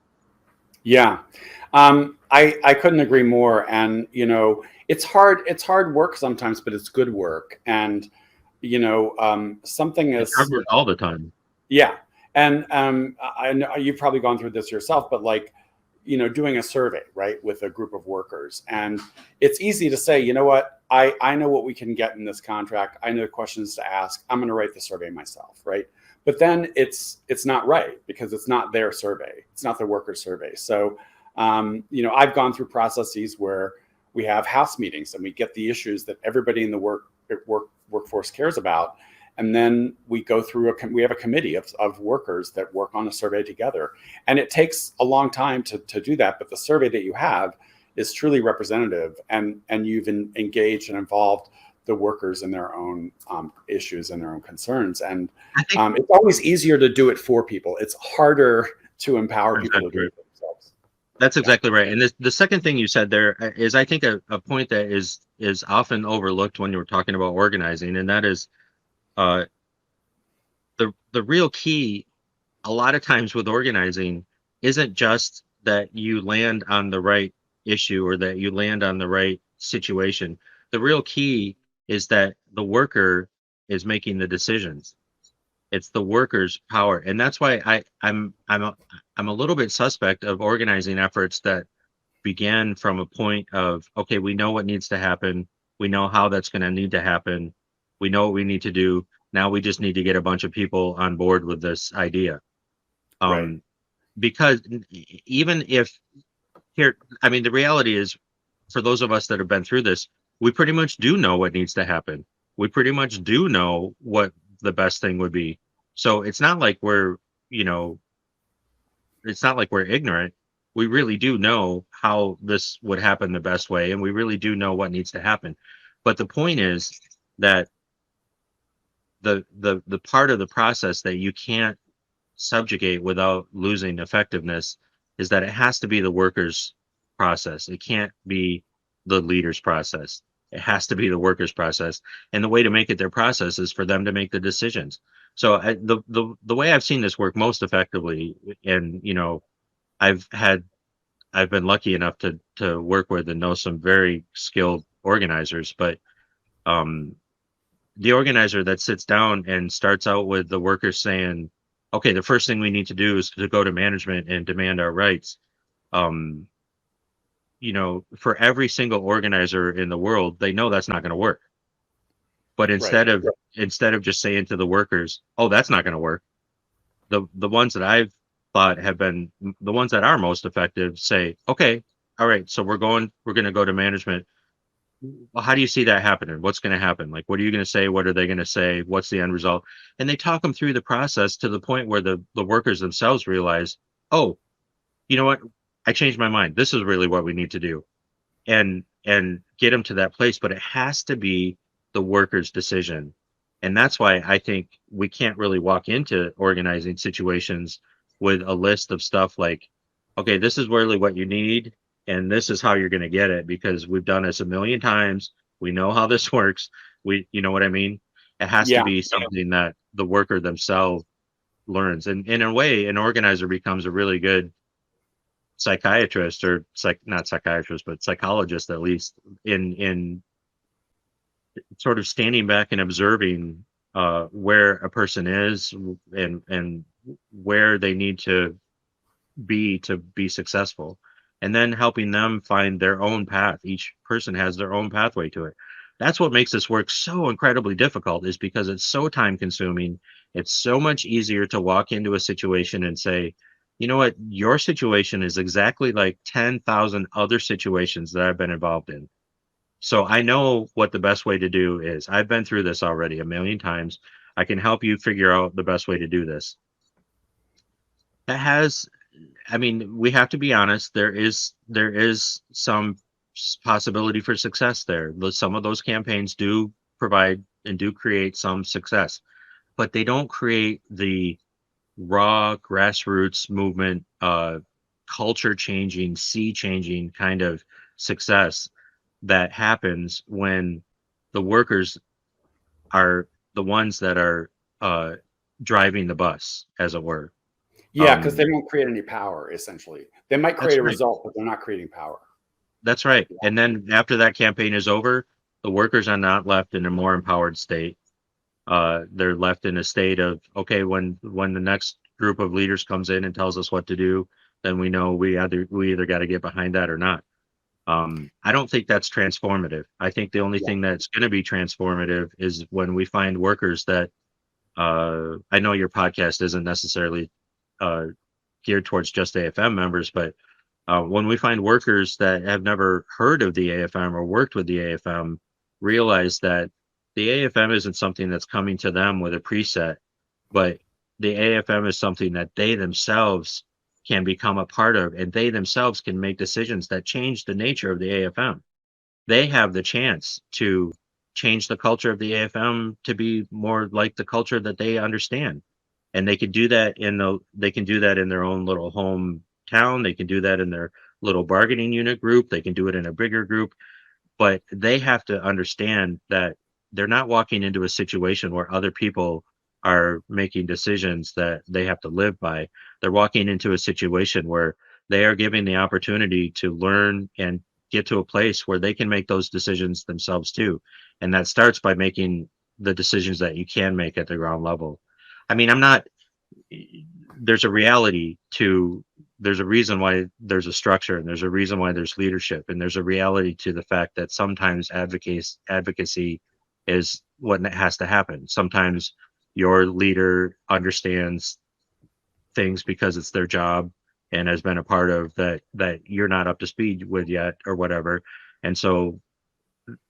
A: yeah. I couldn't agree more. And it's hard work sometimes, but it's good work. And something
B: It's
A: is
B: hard work all the time.
A: yeah. And I know you've probably gone through this yourself, but like, doing a survey, right, with a group of workers. And it's easy to say, you know what, I know what we can get in this contract. I know the questions to ask. I'm going to write the survey myself, right? But then it's not right, because it's not their survey. It's not the worker survey. So, I've gone through processes where we have house meetings and we get the issues that everybody in the workforce cares about. And then we go through we have a committee of workers that work on a survey together. And it takes a long time to do that. But the survey that you have is truly representative, and you've engaged and involved the workers in their own issues and their own concerns. And
B: I think
A: it's always easier to do it for people. It's harder to empower people to do it for themselves.
B: that's exactly right. And the second thing you said there is, I think, a point that is often overlooked when you're talking about organizing, and that is uh, the real key a lot of times with organizing isn't just that you land on the right issue or that you land on the right situation. The real key is that the worker is making the decisions. It's the worker's power, and that's why I'm a little bit suspect of organizing efforts that began from a point of, okay, we know what needs to happen. We know how that's going to need to happen. We know what we need to do. Now we just need to get a bunch of people on board with this idea.
A: Right.
B: Because even if here, I mean, the reality is, for those of us that have been through this, we pretty much do know what needs to happen. We pretty much do know what the best thing would be. So it's not like we're, you know, it's not like we're ignorant. We really do know how this would happen the best way, and we really do know what needs to happen. But the point is that the part of the process that you can't subjugate without losing effectiveness is that it has to be the workers' process. It can't be the leader's process. It has to be the workers' process. And the way to make it their process is for them to make the decisions. So the way I've seen this work most effectively, and you know, I've had I've been lucky enough to work with and know some very skilled organizers, but um the organizer that sits down and starts out with the workers saying, okay, the first thing we need to do is to go to management and demand our rights. Um, you know, for every single organizer in the world, they know that's not going to work. But
A: Right.
B: instead of just saying to the workers, oh, that's not going to work, the ones that I've thought have been the ones that are most effective say, okay, all right, so we're going to go to management. Well, how do you see that happening? What's going to happen? Like, what are you going to say? What are they going to say? What's the end result? And they talk them through the process to the point where the workers themselves realize, oh, you know what? I changed my mind. This is really what we need to do, and get them to that place. But it has to be the workers' decision, and that's why I think we can't really walk into organizing situations with a list of stuff like, okay, this is really what you need, and this is how you're going to get it because we've done this a million times. We know how this works. You know what I mean? It has to
A: Yeah.
B: be something that the worker themselves learns, and in a way, an organizer becomes a really good psychiatrist or not psychiatrist but psychologist, at least in sort of standing back and observing where a person is and where they need to be successful, and then helping them find their own path. Each person has their own pathway to it. That's what makes this work so incredibly difficult, is because it's so time consuming. It's so much easier to walk into a situation and say, you know what, your situation is exactly like 10,000 other situations that I've been involved in. So I know what the best way to do is. I've been through this already a million times. I can help you figure out the best way to do this. That has, I mean, we have to be honest. There is some possibility for success there. Some of those campaigns do provide and do create some success, but they don't create the raw grassroots movement, culture changing, sea changing kind of success that happens when the workers are the ones that are uh, driving the bus, as it were.
A: Yeah, because they
B: Um,
A: won't create any power, essentially. They might create
B: that's
A: a
B: right.
A: result, but they're not creating power.
B: That's right.
A: Yeah.
B: And then after that campaign is over, the workers are not left in a more empowered state. They're left in a state of, okay, when the next group of leaders comes in and tells us what to do, then we know we either got to get behind that or not. I don't think that's transformative. I think the only
A: Yeah.
B: thing that's going to be transformative is when we find workers that, I know your podcast isn't necessarily uh, geared towards just AFM members, but when we find workers that have never heard of the AFM or worked with the AFM, realize that the AFM isn't something that's coming to them with a preset, but the AFM is something that they themselves can become a part of, and they themselves can make decisions that change the nature of the AFM. They have the chance to change the culture of the AFM to be more like the culture that they understand. And they can do that in their own little hometown. They can do that in their little bargaining unit group. They can do it in a bigger group, but they have to understand that they're not walking into a situation where other people are making decisions that they have to live by. They're walking into a situation where they are given the opportunity to learn and get to a place where they can make those decisions themselves too. And that starts by making the decisions that you can make at the ground level. I mean, I'm not, there's a reality to there's a reason why there's a structure, and there's a reason why there's leadership, and there's a reality to the fact that sometimes advocacy is what has to happen. Sometimes your leader understands things because it's their job and has been a part of that you're not up to speed with yet or whatever. And so,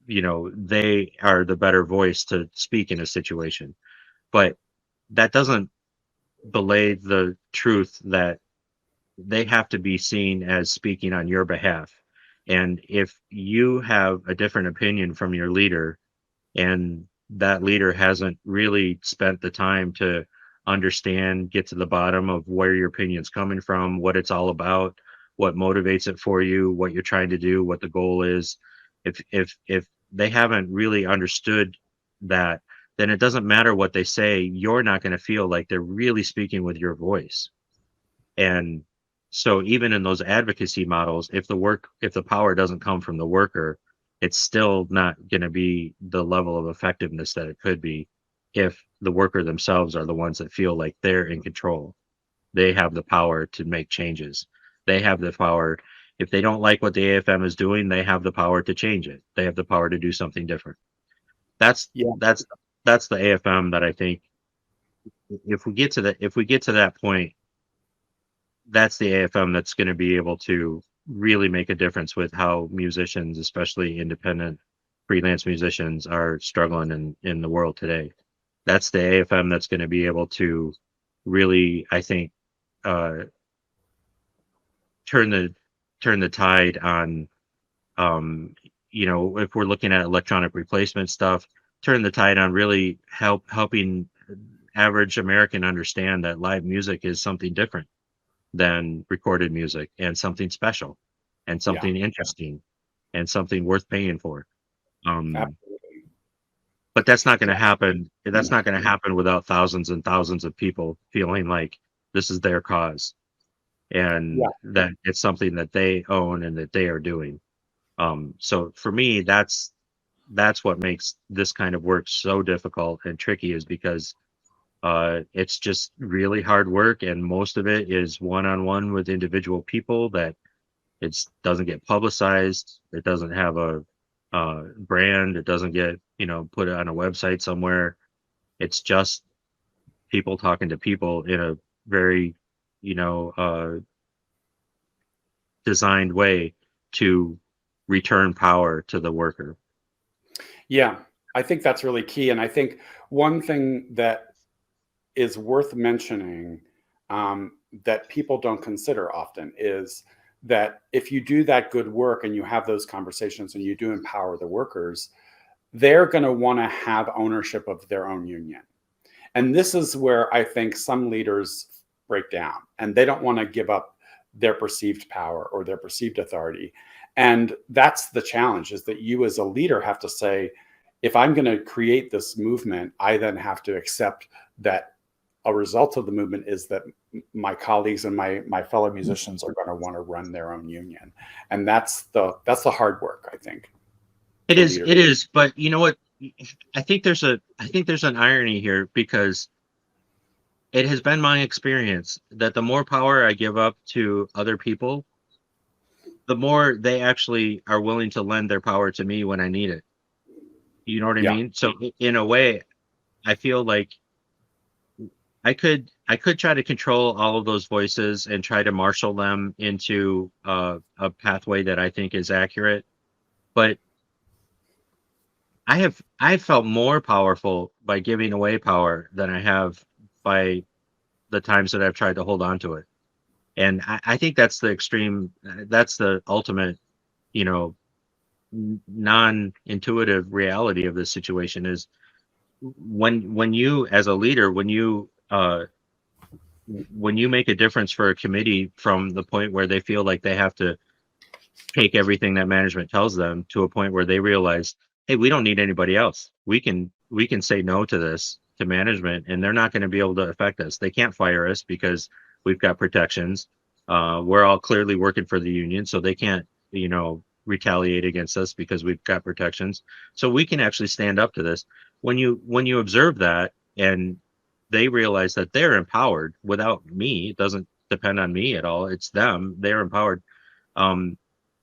B: they are the better voice to speak in a situation. But that doesn't belay the truth that they have to be seen as speaking on your behalf. And if you have a different opinion from your leader, and that leader hasn't really spent the time to understand, get to the bottom of where your opinion's coming from, what it's all about, what motivates it for you, what you're trying to do, what the goal is. If they haven't really understood that, then it doesn't matter what they say. You're not going to feel like they're really speaking with your voice. And so even in those advocacy models, if the power doesn't come from the worker, it's still not going to be the level of effectiveness that it could be if the worker themselves are the ones that feel like they're in control. They have the power to make changes. They have the power. If they don't like what the AFM is doing, they have the power to change it. They have the power to do something different. That's
A: Yeah.
B: that's the AFM that I think if we get to that point, that's the AFM that's going to be able to really make a difference with how musicians, especially independent freelance musicians, are struggling in the world today. That's the AFM that's going to be able to really, I think, turn the tide on, if we're looking at electronic replacement stuff, turn the tide on really helping average American understand that live music is something different than recorded music, and something special, and something interesting, and something worth paying for.
A: Absolutely.
B: But that's not going to happen. That's not going to happen without thousands and thousands of people feeling like this is their cause, and that it's something that they own and that they are doing. So for me, that's what makes this kind of work so difficult and tricky, is because it's just really hard work, and most of it is one-on-one with individual people that it doesn't get publicized. It doesn't have a brand. It doesn't get, put on a website somewhere. It's just people talking to people in a very, designed way to return power to the worker.
A: Yeah, I think that's really key. And I think one thing that is worth mentioning, that people don't consider often, is that if you do that good work and you have those conversations and you do empower the workers, they're going to want to have ownership of their own union. And this is where I think some leaders break down, and they don't want to give up their perceived power or their perceived authority. And that's the challenge, is that you as a leader have to say, if I'm going to create this movement, I then have to accept that a result of the movement is that my colleagues and my fellow musicians are going to want to run their own union. And that's the hard work, I think.
B: It is. But you know what? I think there's an irony here, because it has been my experience that the more power I give up to other people, the more they actually are willing to lend their power to me when I need it. You know what I mean? So in a way, I feel like I could try to control all of those voices and try to marshal them into a pathway that I think is accurate. But I've felt more powerful by giving away power than I have by the times that I've tried to hold on to it. And I think that's the extreme, that's the ultimate, non-intuitive reality of this situation, is when you, as a leader, when you make a difference for a committee from the point where they feel like they have to take everything that management tells them to a point where they realize, hey, we don't need anybody else. We can say no to this to management, and they're not going to be able to affect us. They can't fire us because we've got protections. We're all clearly working for the union, so they can't, retaliate against us because we've got protections. So we can actually stand up to this. When you observe that, and they realize that they're empowered without me, it doesn't depend on me at all. It's them. They're empowered. And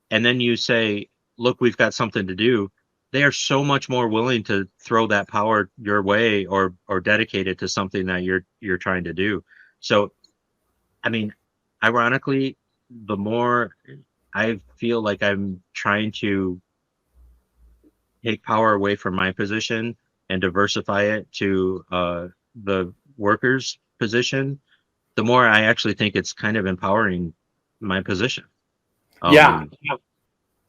B: then you say, look, we've got something to do. They are so much more willing to throw that power your way or dedicate it to something that you're trying to do. So, I mean, ironically, the more I feel like I'm trying to take power away from my position and diversify it to the workers' position, the more I actually think it's kind of empowering my position.
A: Yeah,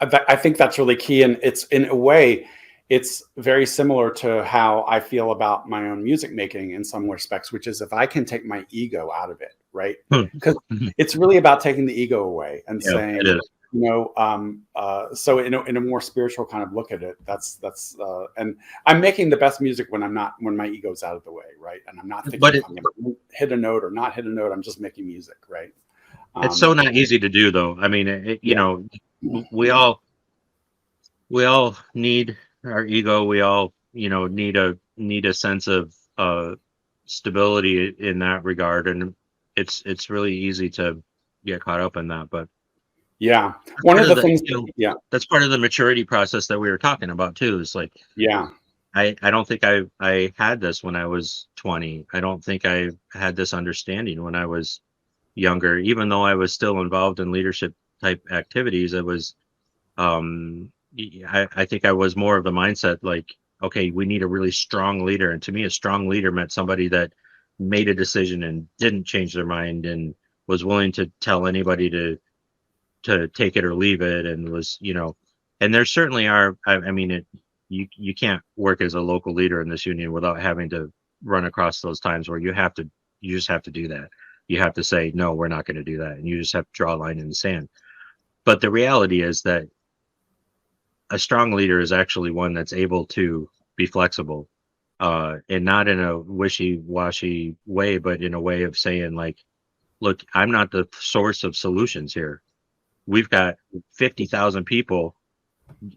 A: I think that's really key, and it's in a way, it's very similar to how I feel about my own music making in some respects, which is if I can take my ego out of it, right? Because it's really about taking the ego away and
B: Yeah,
A: saying,
B: it is.
A: so in a more spiritual kind of look at it, and I'm making the best music when my ego's out of the way, right? And I'm not thinking
B: But
A: if I'm going to hit a note or not hit a note. I'm just making music, right?
B: it's so not easy to do, though. I mean, you know, we all need our ego. We all, you know, need a sense of stability in that regard, and it's really easy to get caught up in that. But
A: yeah, one of the things,
B: that's part of the maturity process that we were talking about too. Is like,
A: yeah,
B: I don't think I had this when I was 20. I don't think I had this understanding when I was younger, even though I was still involved in leadership type activities. It was, I think I was more of the mindset like, okay, we need a really strong leader. And to me, a strong leader meant somebody that made a decision and didn't change their mind and was willing to tell anybody to take it or leave it, and was, you know, and there certainly are, I mean, you can't work as a local leader in this union without having to run across those times where you just have to do that. You have to say, no, we're not going to do that. And you just have to draw a line in the sand. But the reality is that a strong leader is actually one that's able to be flexible, and not in a wishy-washy way, but in a way of saying like, look, I'm not the source of solutions here. We've got 50,000 people.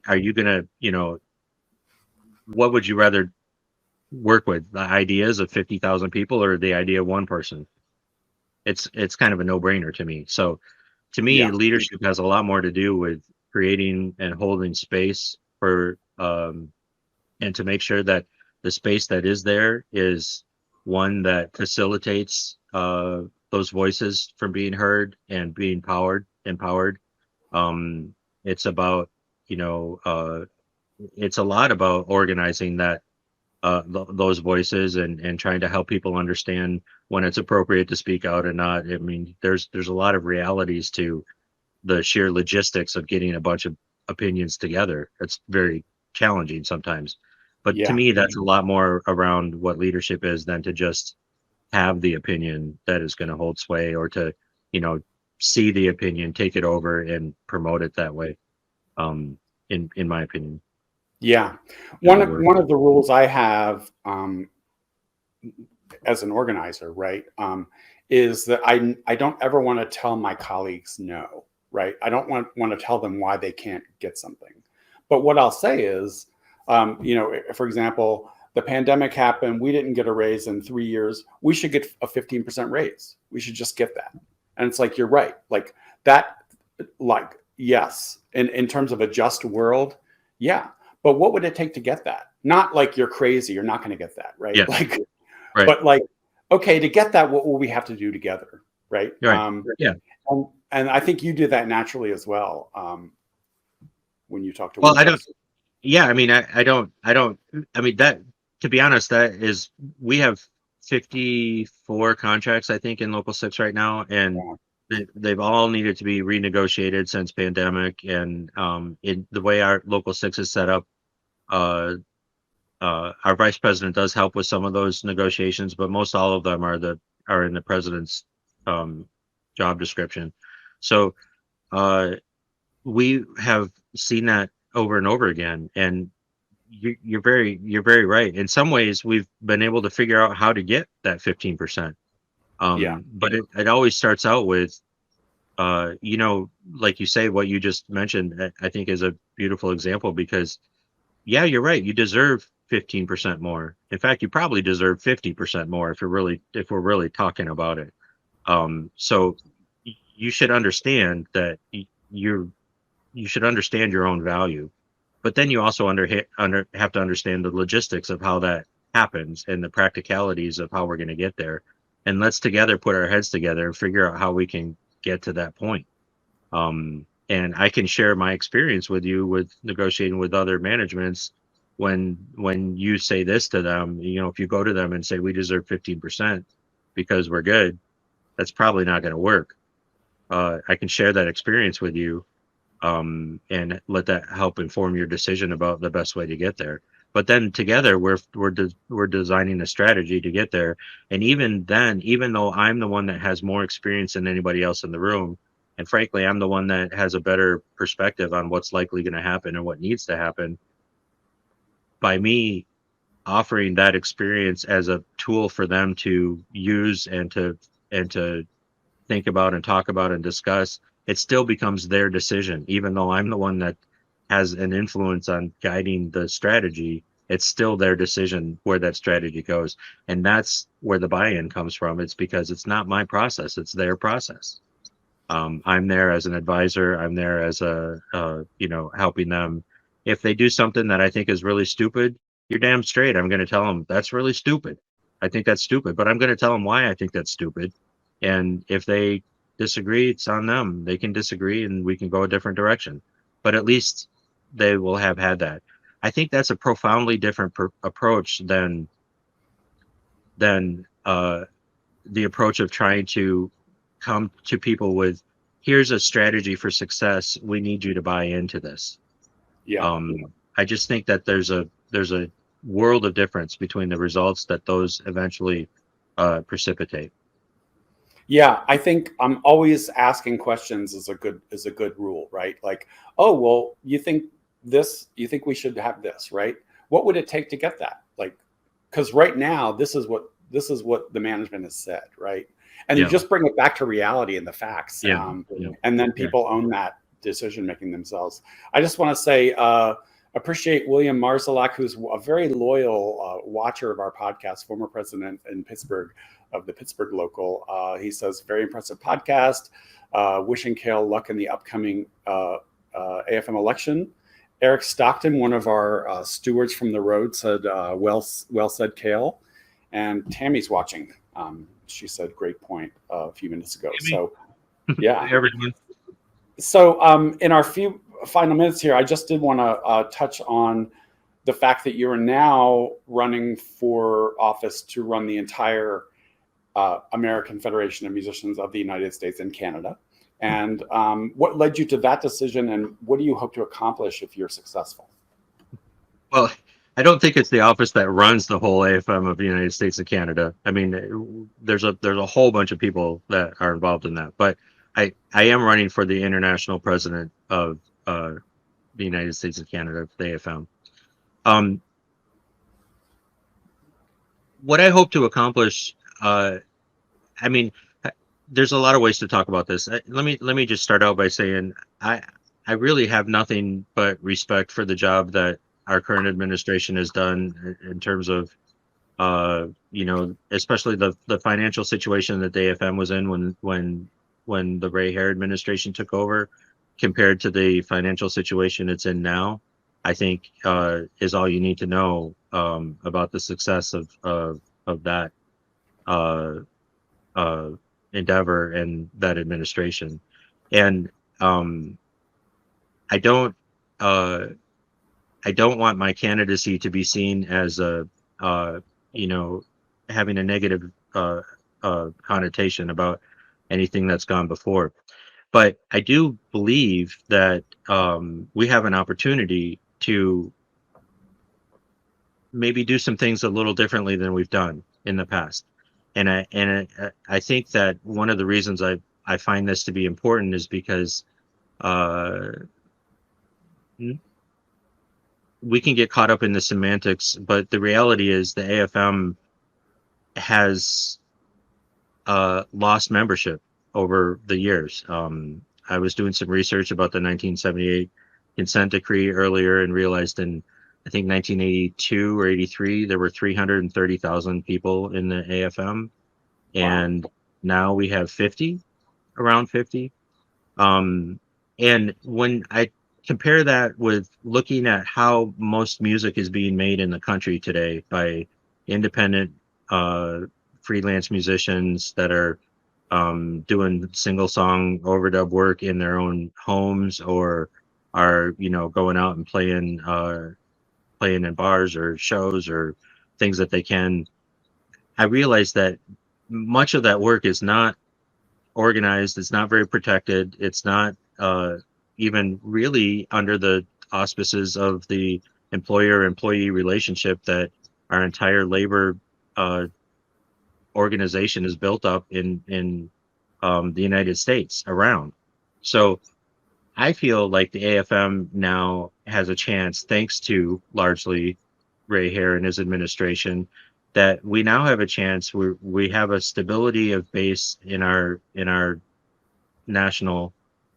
B: Are you going to, you know, what would you rather work with, the ideas of 50,000 people or the idea of one person? It's kind of a no-brainer to me. So to me, leadership has a lot more to do with creating and holding space for, and to make sure that the space that is there is one that facilitates those voices from being heard and being empowered. It's about, you know, it's a lot about organizing that, those voices and trying to help people understand when it's appropriate to speak out and not. I mean, there's a lot of realities to the sheer logistics of getting a bunch of opinions together. It's very challenging sometimes. But to me, that's a lot more around what leadership is than to just have the opinion that is going to hold sway, or to, you know, see the opinion, take it over and promote it that way. In my opinion.
A: Yeah. One of the rules I have, as an organizer, right, is that I don't ever want to tell my colleagues no, right? I don't want to tell them why they can't get something. But what I'll say is, you know, for example, the pandemic happened, we didn't get a raise in 3 years. We should get a 15% raise. We should just get that. And it's like, you're right. Like that, like, yes. In terms of a just world, yeah. But what would it take to get that? Not like you're crazy, you're not going to get that, right?
B: Yeah.
A: Like,
B: right.
A: But like, okay, to get that, what will we have to do together, right?
B: Right. Yeah.
A: And I think you do that naturally as well, when you talk to.
B: Well, I don't. Yeah, I mean, I don't. I mean, that, to be honest, that is, we have 54 contracts, I think, in Local 6 right now, and they've all needed to be renegotiated since pandemic. And in the way our Local 6 is set up, our vice president does help with some of those negotiations, but most all of them are in the president's job description. So we have seen that over and over again, and you're very right. In some ways, we've been able to figure out how to get that 15%. But it always starts out with, you know, like you say, what you just mentioned, I think is a beautiful example, because yeah, you're right. You deserve 15% more. In fact, you probably deserve 50% more if we're really talking about it. So you should understand that you should understand your own value, but then you also have to understand the logistics of how that happens and the practicalities of how we're going to get there. And let's together put our heads together and figure out how we can get to that point. And I can share my experience with you with negotiating with other managements. When you say this to them, if you go to them and say we deserve 15% because we're good, that's probably not going to work. I can share that experience with you, and let that help inform your decision about the best way to get there. But then together we're designing a strategy to get there. And even then, even though I'm the one that has more experience than anybody else in the room, and frankly I'm the one that has a better perspective on what's likely going to happen and what needs to happen, by me offering that experience as a tool for them to use and to think about and talk about and discuss, it still becomes their decision. Even though I'm the one that has an influence on guiding the strategy, it's still their decision where that strategy goes. And that's where the buy-in comes from. It's because it's not my process, it's their process. I'm there as an advisor. I'm there as helping them. If they do something that I think is really stupid, you're damn straight I'm going to tell them that's really stupid. I think that's stupid, but I'm going to tell them why I think that's stupid. And if they disagree, it's on them. They can disagree and we can go a different direction, but at least they will have had that. I think that's a profoundly different approach than the approach of trying to come to people with, here's a strategy for success, we need you to buy into this.
A: Yeah.
B: I just think that there's a world of difference between the results that those eventually precipitate.
A: Yeah, I think I'm always asking questions is a good rule, right? Like, oh, well, you think we should have this, right? What would it take to get that? Like, because right now this is what the management has said, right? And you just bring it back to reality and the facts, and then people own that decision making themselves. I just want to say, appreciate William Marzalak, who's a very loyal watcher of our podcast, former president in Pittsburgh of the Pittsburgh local. He says, very impressive podcast. Wishing Kale luck in the upcoming AFM election. Eric Stockton, one of our stewards from the road, said, well said, Kale. And Tammy's watching. She said, great point a few minutes ago. So, yeah.
B: Everyone.
A: So in our few final minutes here, I just did want to touch on the fact that you're now running for office to run the entire American Federation of Musicians of the United States and Canada. And what led you to that decision, and what do you hope to accomplish if you're successful?
B: Well, I don't think it's the office that runs the whole AFM of the United States and Canada. I mean, there's a whole bunch of people that are involved in that, but I am running for the international president of the United States and Canada, the AFM. What I hope to accomplish, I mean, there's a lot of ways to talk about this. Let me just start out by saying I really have nothing but respect for the job that our current administration has done in terms of, especially the financial situation that the AFM was in when the Ray Hare administration took over, compared to the financial situation it's in now. I think is all you need to know about the success of that endeavor and that administration. And I don't want my candidacy to be seen as having a negative connotation about anything that's gone before. But I do believe that we have an opportunity to maybe do some things a little differently than we've done in the past. And I think that one of the reasons I find this to be important is because we can get caught up in the semantics, but the reality is the AFM has lost membership over the years. I was doing some research about the 1978 consent decree earlier and realized in, I think, 1982 or 83, there were 330,000 people in the AFM. And Now we have 50, around 50. And when I compare that with looking at how most music is being made in the country today by independent uh, freelance musicians that are doing single song overdub work in their own homes, or are going out and playing in bars or shows or things that they can. I realize that much of that work is not organized. It's not very protected. It's not even really under the auspices of the employer-employee relationship that our entire labor uh, organization is built up in the United States around. So I feel like the AFM now has a chance, thanks to largely Ray Hare and his administration, that we now have a chance where we have a stability of base in our national,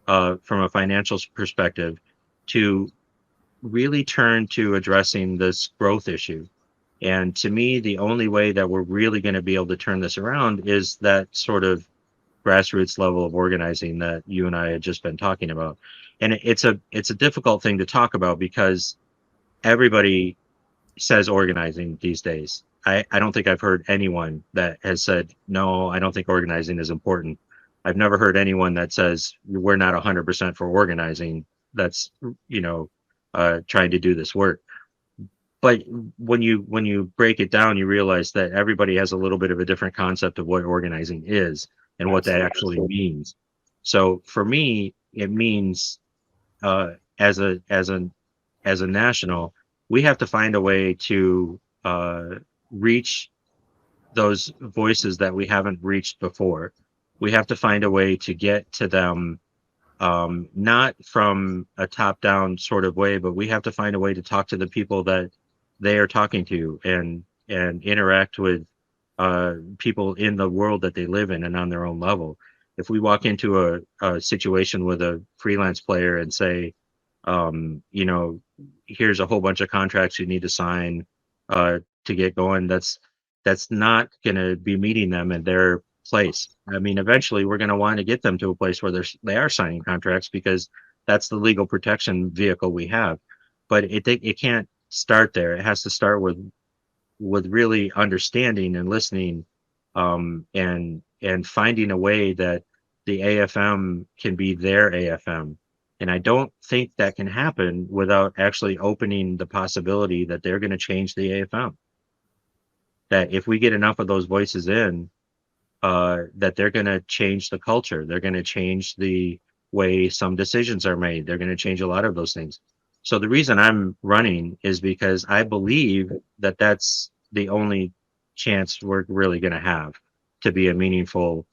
B: from a financial perspective, to really turn to addressing this growth issue. And to me, the only way that we're really going to be able to turn this around is that sort of grassroots level of organizing that you and I had just been talking about. And it's a difficult thing to talk about because everybody says organizing these days. I don't think I've heard anyone that has said, no, I don't think organizing is important. I've never heard anyone that says we're not 100% for organizing that's, you know, trying to do this work. But when you break it down, you realize that everybody has a little bit of a different concept of what organizing is and what that actually means. So for me, it means, as a national, we have to find a way to reach those voices that we haven't reached before. We have to find a way to get to them, not from a top-down sort of way, but we have to find a way to talk to the people that they are talking to, and interact with people in the world that they live in and on their own level. If we walk into a situation with a freelance player and say, here's a whole bunch of contracts you need to sign to get going, that's not going to be meeting them in their place. I mean, eventually we're going to want to get them to a place where they are signing contracts, because that's the legal protection vehicle we have. But it can't start there. It has to start with really understanding and listening, and finding a way that the AFM can be their AFM. And I don't think that can happen without actually opening the possibility that they're going to change the AFM. That if we get enough of those voices in, that they're going to change the culture. They're going to change the way some decisions are made. They're going to change a lot of those things. So the reason I'm running is because I believe that that's the only chance we're really going to have to be a meaningful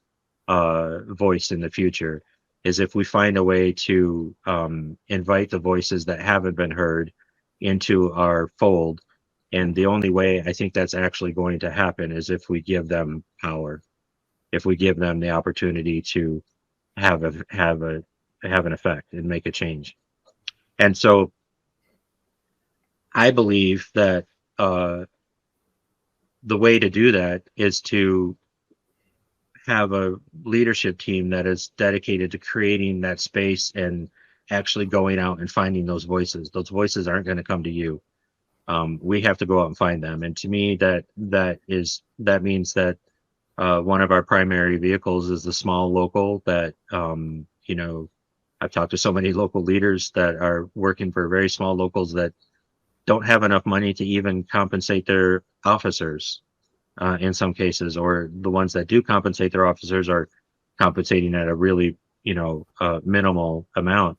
B: voice in the future, is if we find a way to invite the voices that haven't been heard into our fold. And the only way I think that's actually going to happen is if we give them power, if we give them the opportunity to have an effect and make a change. And so I believe that the way to do that is to have a leadership team that is dedicated to creating that space and actually going out and finding those voices. Those voices aren't going to come to you. We have to go out and find them. And to me, that means that one of our primary vehicles is the small local. That I've talked to so many local leaders that are working for very small locals that don't have enough money to even compensate their officers, in some cases, or the ones that do compensate their officers are compensating at a really minimal amount.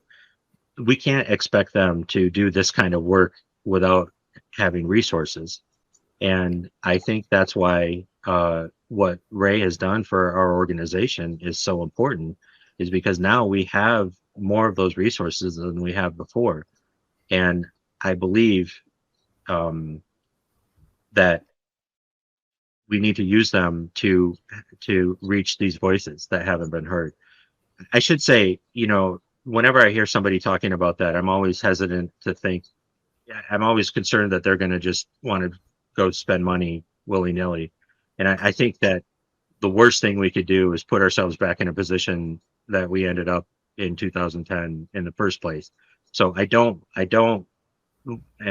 B: We can't expect them to do this kind of work without having resources. And I think that's why what Ray has done for our organization is so important, is because now we have more of those resources than we have before. And I believe that we need to use them to reach these voices that haven't been heard. I should say, whenever I hear somebody talking about that, I'm always hesitant to think, I'm always concerned that they're going to just want to go spend money willy-nilly. And I think that the worst thing we could do is put ourselves back in a position that we ended up in 2010 in the first place. So I'm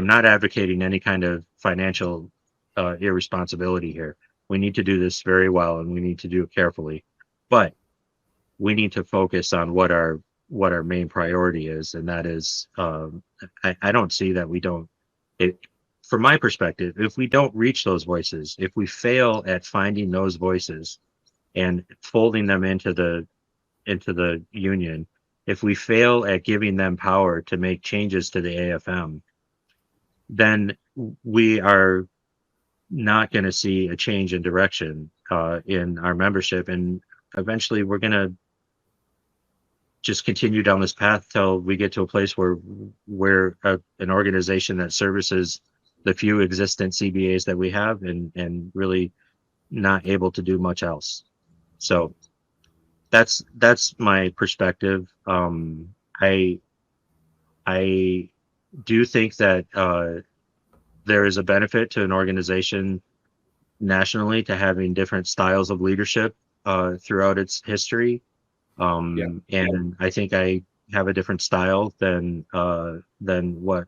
B: not advocating any kind of financial irresponsibility here. We need to do this very well, and we need to do it carefully, but we need to focus on what our main priority is, and that is I don't see that we don't. From my perspective, if we don't reach those voices, if we fail at finding those voices and folding them into the union, if we fail at giving them power to make changes to the AFM, then we are not going to see a change in direction in our membership, and eventually we're going to just continue down this path till we get to a place where we're an organization that services the few existent CBAs that we have, and really not able to do much else. So that's my perspective. I do think that there is a benefit to an organization nationally to having different styles of leadership throughout its history. And I think I have a different style than what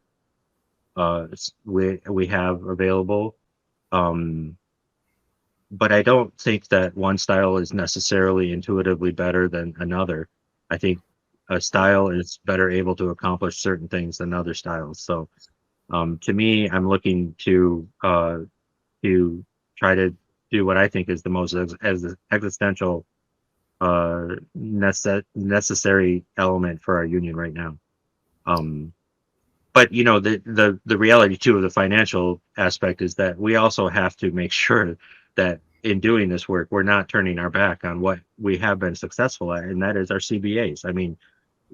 B: we have available. But I don't think that one style is necessarily intuitively better than another. I think a style is better able to accomplish certain things than other styles. So to me, I'm looking to try to do what I think is the most existential necessary element for our union right now. But you know, the reality too of the financial aspect is that we also have to make sure that in doing this work, we're not turning our back on what we have been successful at, and that is our CBAs. I mean,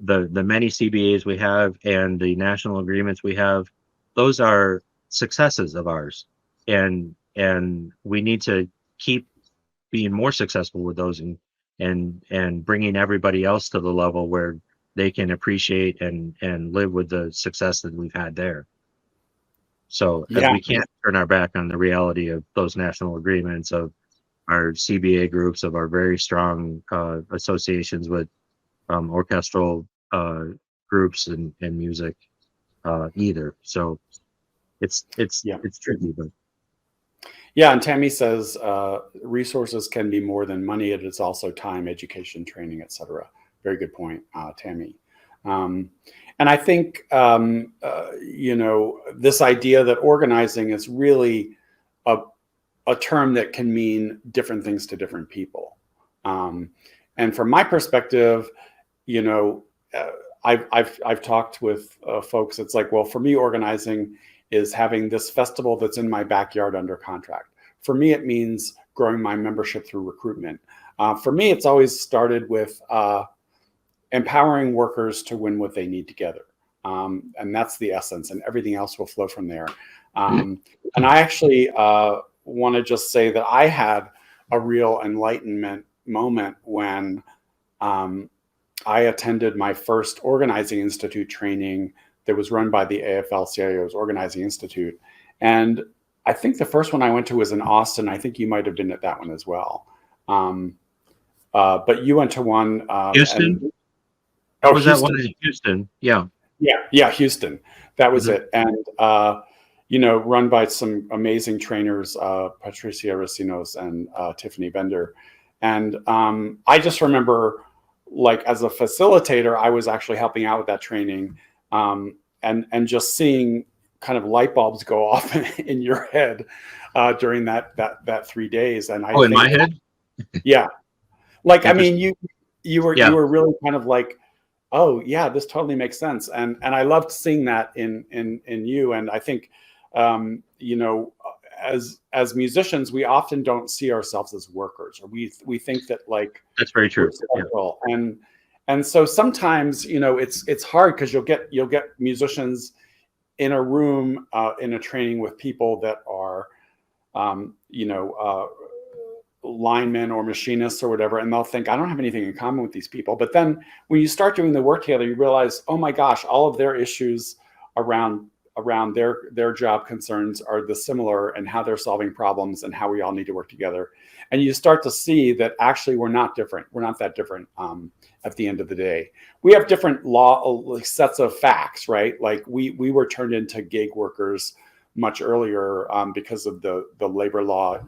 B: the many CBAs we have and the national agreements we have, those are successes of ours, and we need to keep being more successful with those, and bringing everybody else to the level where they can appreciate and live with the success that we've had there. So we can't turn our back on the reality of those national agreements, of our CBA groups, of our very strong associations with orchestral groups and music either. So it's tricky, but
A: yeah. And Tammy says resources can be more than money. It is also time, education, training, etc. Very good point, Tammy. And I think, you know, this idea that organizing is really a term that can mean different things to different people. And from my perspective, you know, I've talked with folks. It's like, well, for me, organizing is having this festival that's in my backyard under contract. For me, it means growing my membership through recruitment. For me, it's always started with empowering workers to win what they need together. And that's the essence, and everything else will flow from there. And I actually want to just say that I had a real enlightenment moment when I attended my first Organizing Institute training that was run by the AFL-CIO's Organizing Institute. And I think the first one I went to was in Austin. I think you might have been at that one as well. But you went to one.
B: Houston? Was that one in Houston? Yeah.
A: Yeah, Houston. That was it. And, you know, run by some amazing trainers, Patricia Racinos and Tiffany Bender. And I just remember, like, as a facilitator, I was actually helping out with that training, and just seeing kind of light bulbs go off in your head during that 3 days. And I
B: in my head?
A: Yeah. Like, I mean, you were really kind of like, oh yeah, this totally makes sense. And I loved seeing that in you. And I think, you know, as musicians, we often don't see ourselves as workers, or we think that, like,
B: that's very true.
A: Yeah. And so sometimes, you know, it's hard because you'll get musicians in a room in a training with people that are, you know, linemen or machinists or whatever, and they'll think, I don't have anything in common with these people. But then when you start doing the work together, you realize, oh my gosh, all of their issues around around their job concerns are the similar, and how they're solving problems and how we all need to work together. And you start to see that actually we're not different. We're not that different at the end of the day. We have different sets of facts, right? Like we were turned into gig workers much earlier because of the labor law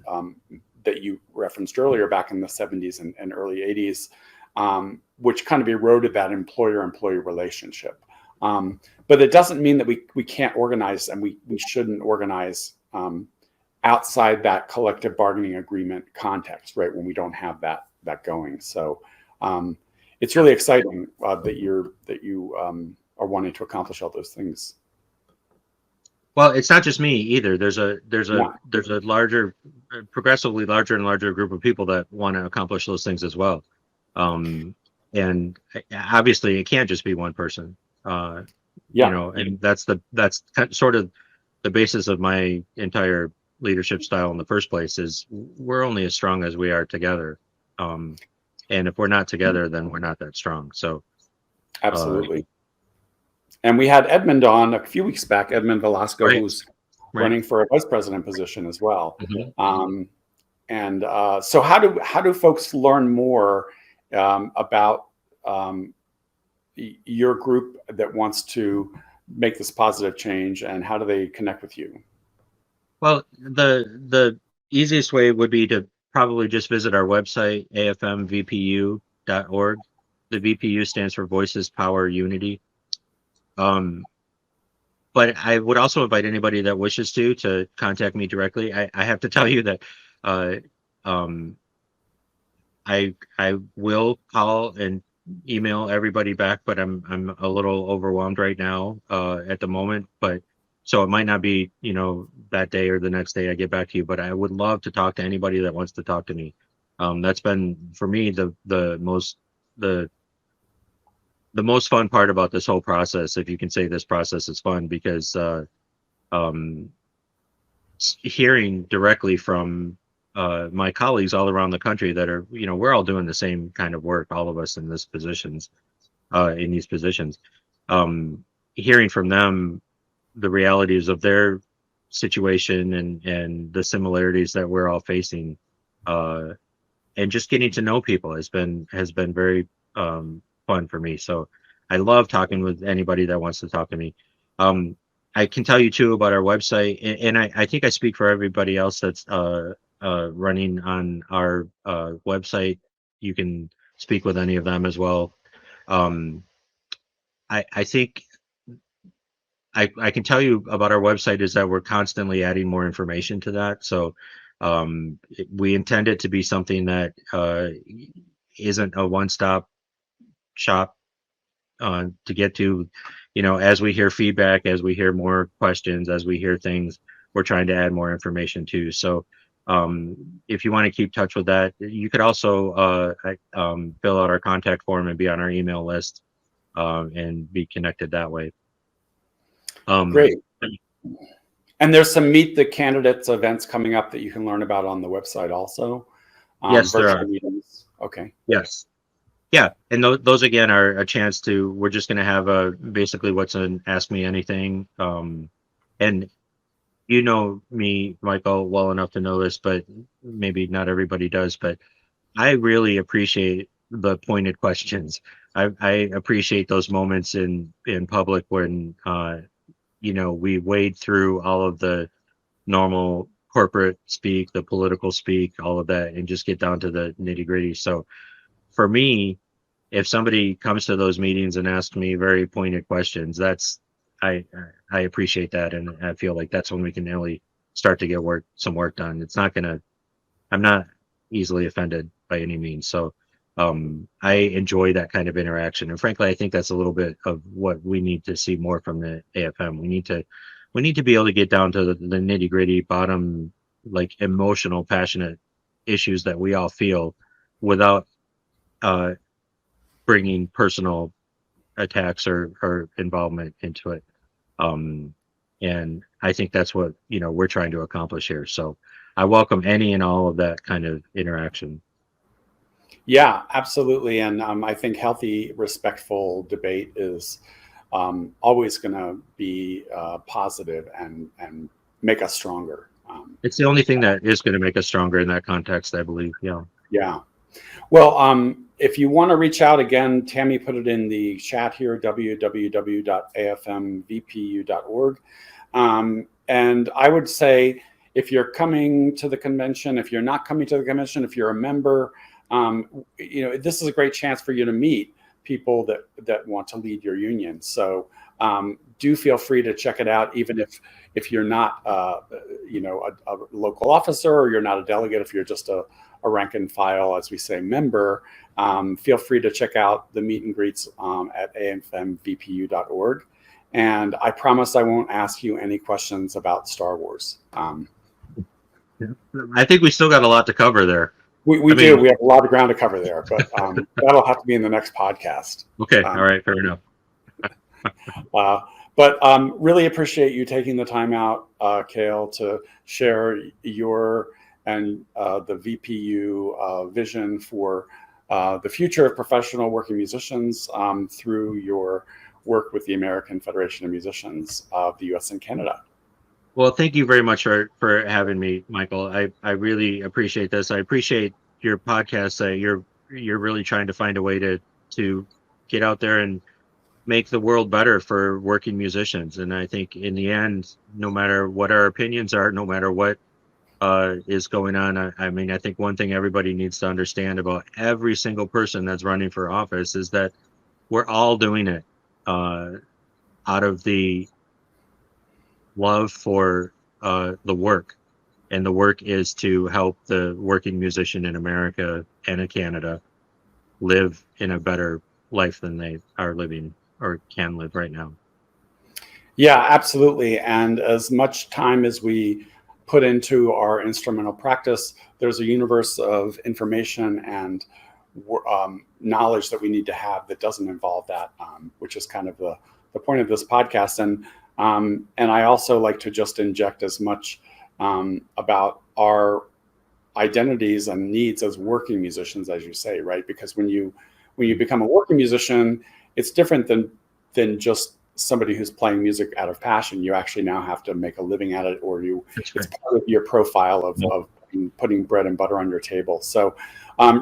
A: that you referenced earlier back in the 70s and early 80s, which kind of eroded that employer-employee relationship. But it doesn't mean that we can't organize, and we shouldn't organize outside that collective bargaining agreement context, right? When we don't have that going. So it's really exciting that you are wanting to accomplish all those things.
B: Well, it's not just me either. There's a larger, progressively larger and larger group of people that want to accomplish those things as well. And obviously it can't just be one person. You know, and that's sort of the basis of my entire leadership style in the first place, is we're only as strong as we are together. And if we're not together, then we're not that strong. So
A: absolutely. And we had Edmund on a few weeks back, Edmund Velasco, who's running for a vice president position as well. So how do folks learn more about your group that wants to make this positive change, and how do they connect with you?
B: Well, the easiest way would be to probably just visit our website, afmvpu.org. The VPU stands for Voices, Power, Unity. But I would also invite anybody that wishes to contact me directly. I have to tell you that I will call and email everybody back, but I'm a little overwhelmed right now at the moment. But so it might not be, you know, that day or the next day I get back to you. But I would love to talk to anybody that wants to talk to me. That's been for me the most fun part about this whole process, if you can say this process is fun, because hearing directly from my colleagues all around the country that are, you know, we're all doing the same kind of work, all of us in these positions, hearing from them the realities of their situation and the similarities that we're all facing, and just getting to know people has been very fun for me. So I love talking with anybody that wants to talk to me. I can tell you too about our website, and I think I speak for everybody else that's running on our website. You can speak with any of them as well. I think I can tell you about our website is that we're constantly adding more information to that. So we intend it to be something that isn't a one-stop shop to get to, you know, as we hear feedback, as we hear more questions, as we hear things, we're trying to add more information too. So if you want to keep touch with that, you could also fill out our contact form and be on our email list and be connected that way.
A: Great. And there's some Meet the Candidates events coming up that you can learn about on the website also.
B: Yes, there are.
A: Meetings. Okay.
B: Yes. Yeah, and those again are a chance to. We're just going to have basically what's an Ask Me Anything, and you know me, Michael, well enough to know this, but maybe not everybody does. But I really appreciate the pointed questions. I appreciate those moments in public when you know, we wade through all of the normal corporate speak, the political speak, all of that, and just get down to the nitty gritty. So for me, if somebody comes to those meetings and asks me very pointed questions, I appreciate that, and I feel like that's when we can really start to get some work done. I'm not easily offended by any means. So I enjoy that kind of interaction, and frankly, I think that's a little bit of what we need to see more from the AFM. We need to be able to get down to the nitty gritty, bottom, like emotional, passionate issues that we all feel, without bringing personal attacks or involvement into it. And I think that's what, you know, we're trying to accomplish here. So I welcome any and all of that kind of interaction.
A: Yeah, absolutely. And I think healthy, respectful debate is always going to be positive and make us stronger.
B: It's the only thing that is going to make us stronger in that context, I believe. Yeah.
A: Yeah. Well, if you want to reach out again, Tammy put it in the chat here, www.afmvpu.org. And I would say, if you're coming to the convention, if you're not coming to the convention, if you're a member, this is a great chance for you to meet people that want to lead your union. So do feel free to check it out, even if you're not, a local officer, or you're not a delegate, if you're just a rank and file, as we say, member. Feel free to check out the meet and greets at amfmvpu.org. And I promise I won't ask you any questions about Star Wars.
B: I think we still got a lot to cover there.
A: We do. We have a lot of ground to cover there, but that'll have to be in the next podcast.
B: Okay. All right. Fair enough.
A: But really appreciate you taking the time out, Kale, to share your and the VPU vision for the future of professional working musicians through your work with the American Federation of Musicians of the U.S. and Canada.
B: Well, thank you very much for having me, Michael. I really appreciate this. I appreciate your podcast. You're really trying to find a way to get out there and make the world better for working musicians. And I think in the end, no matter what our opinions are, no matter what is going on, I think one thing everybody needs to understand about every single person that's running for office is that we're all doing it out of the love for the work. And the work is to help the working musician in America and in Canada live in a better life than they are living or can live right now.
A: Yeah, absolutely. And as much time as we put into our instrumental practice, there's a universe of information and knowledge that we need to have that doesn't involve that, which is kind of the point of this podcast. And I also like to just inject as much about our identities and needs as working musicians, as you say, right? Because when you become a working musician, it's different than just somebody who's playing music out of passion. You actually now have to make a living at it, or it's part of your profile of putting bread and butter on your table. So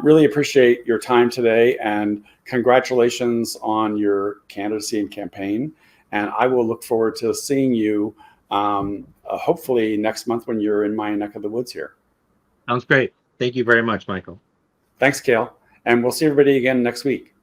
A: really appreciate your time today, and congratulations on your candidacy and campaign. And I will look forward to seeing you hopefully next month when you're in my neck of the woods here.
B: Sounds great. Thank you very much, Michael.
A: Thanks, Kale. And we'll see everybody again next week.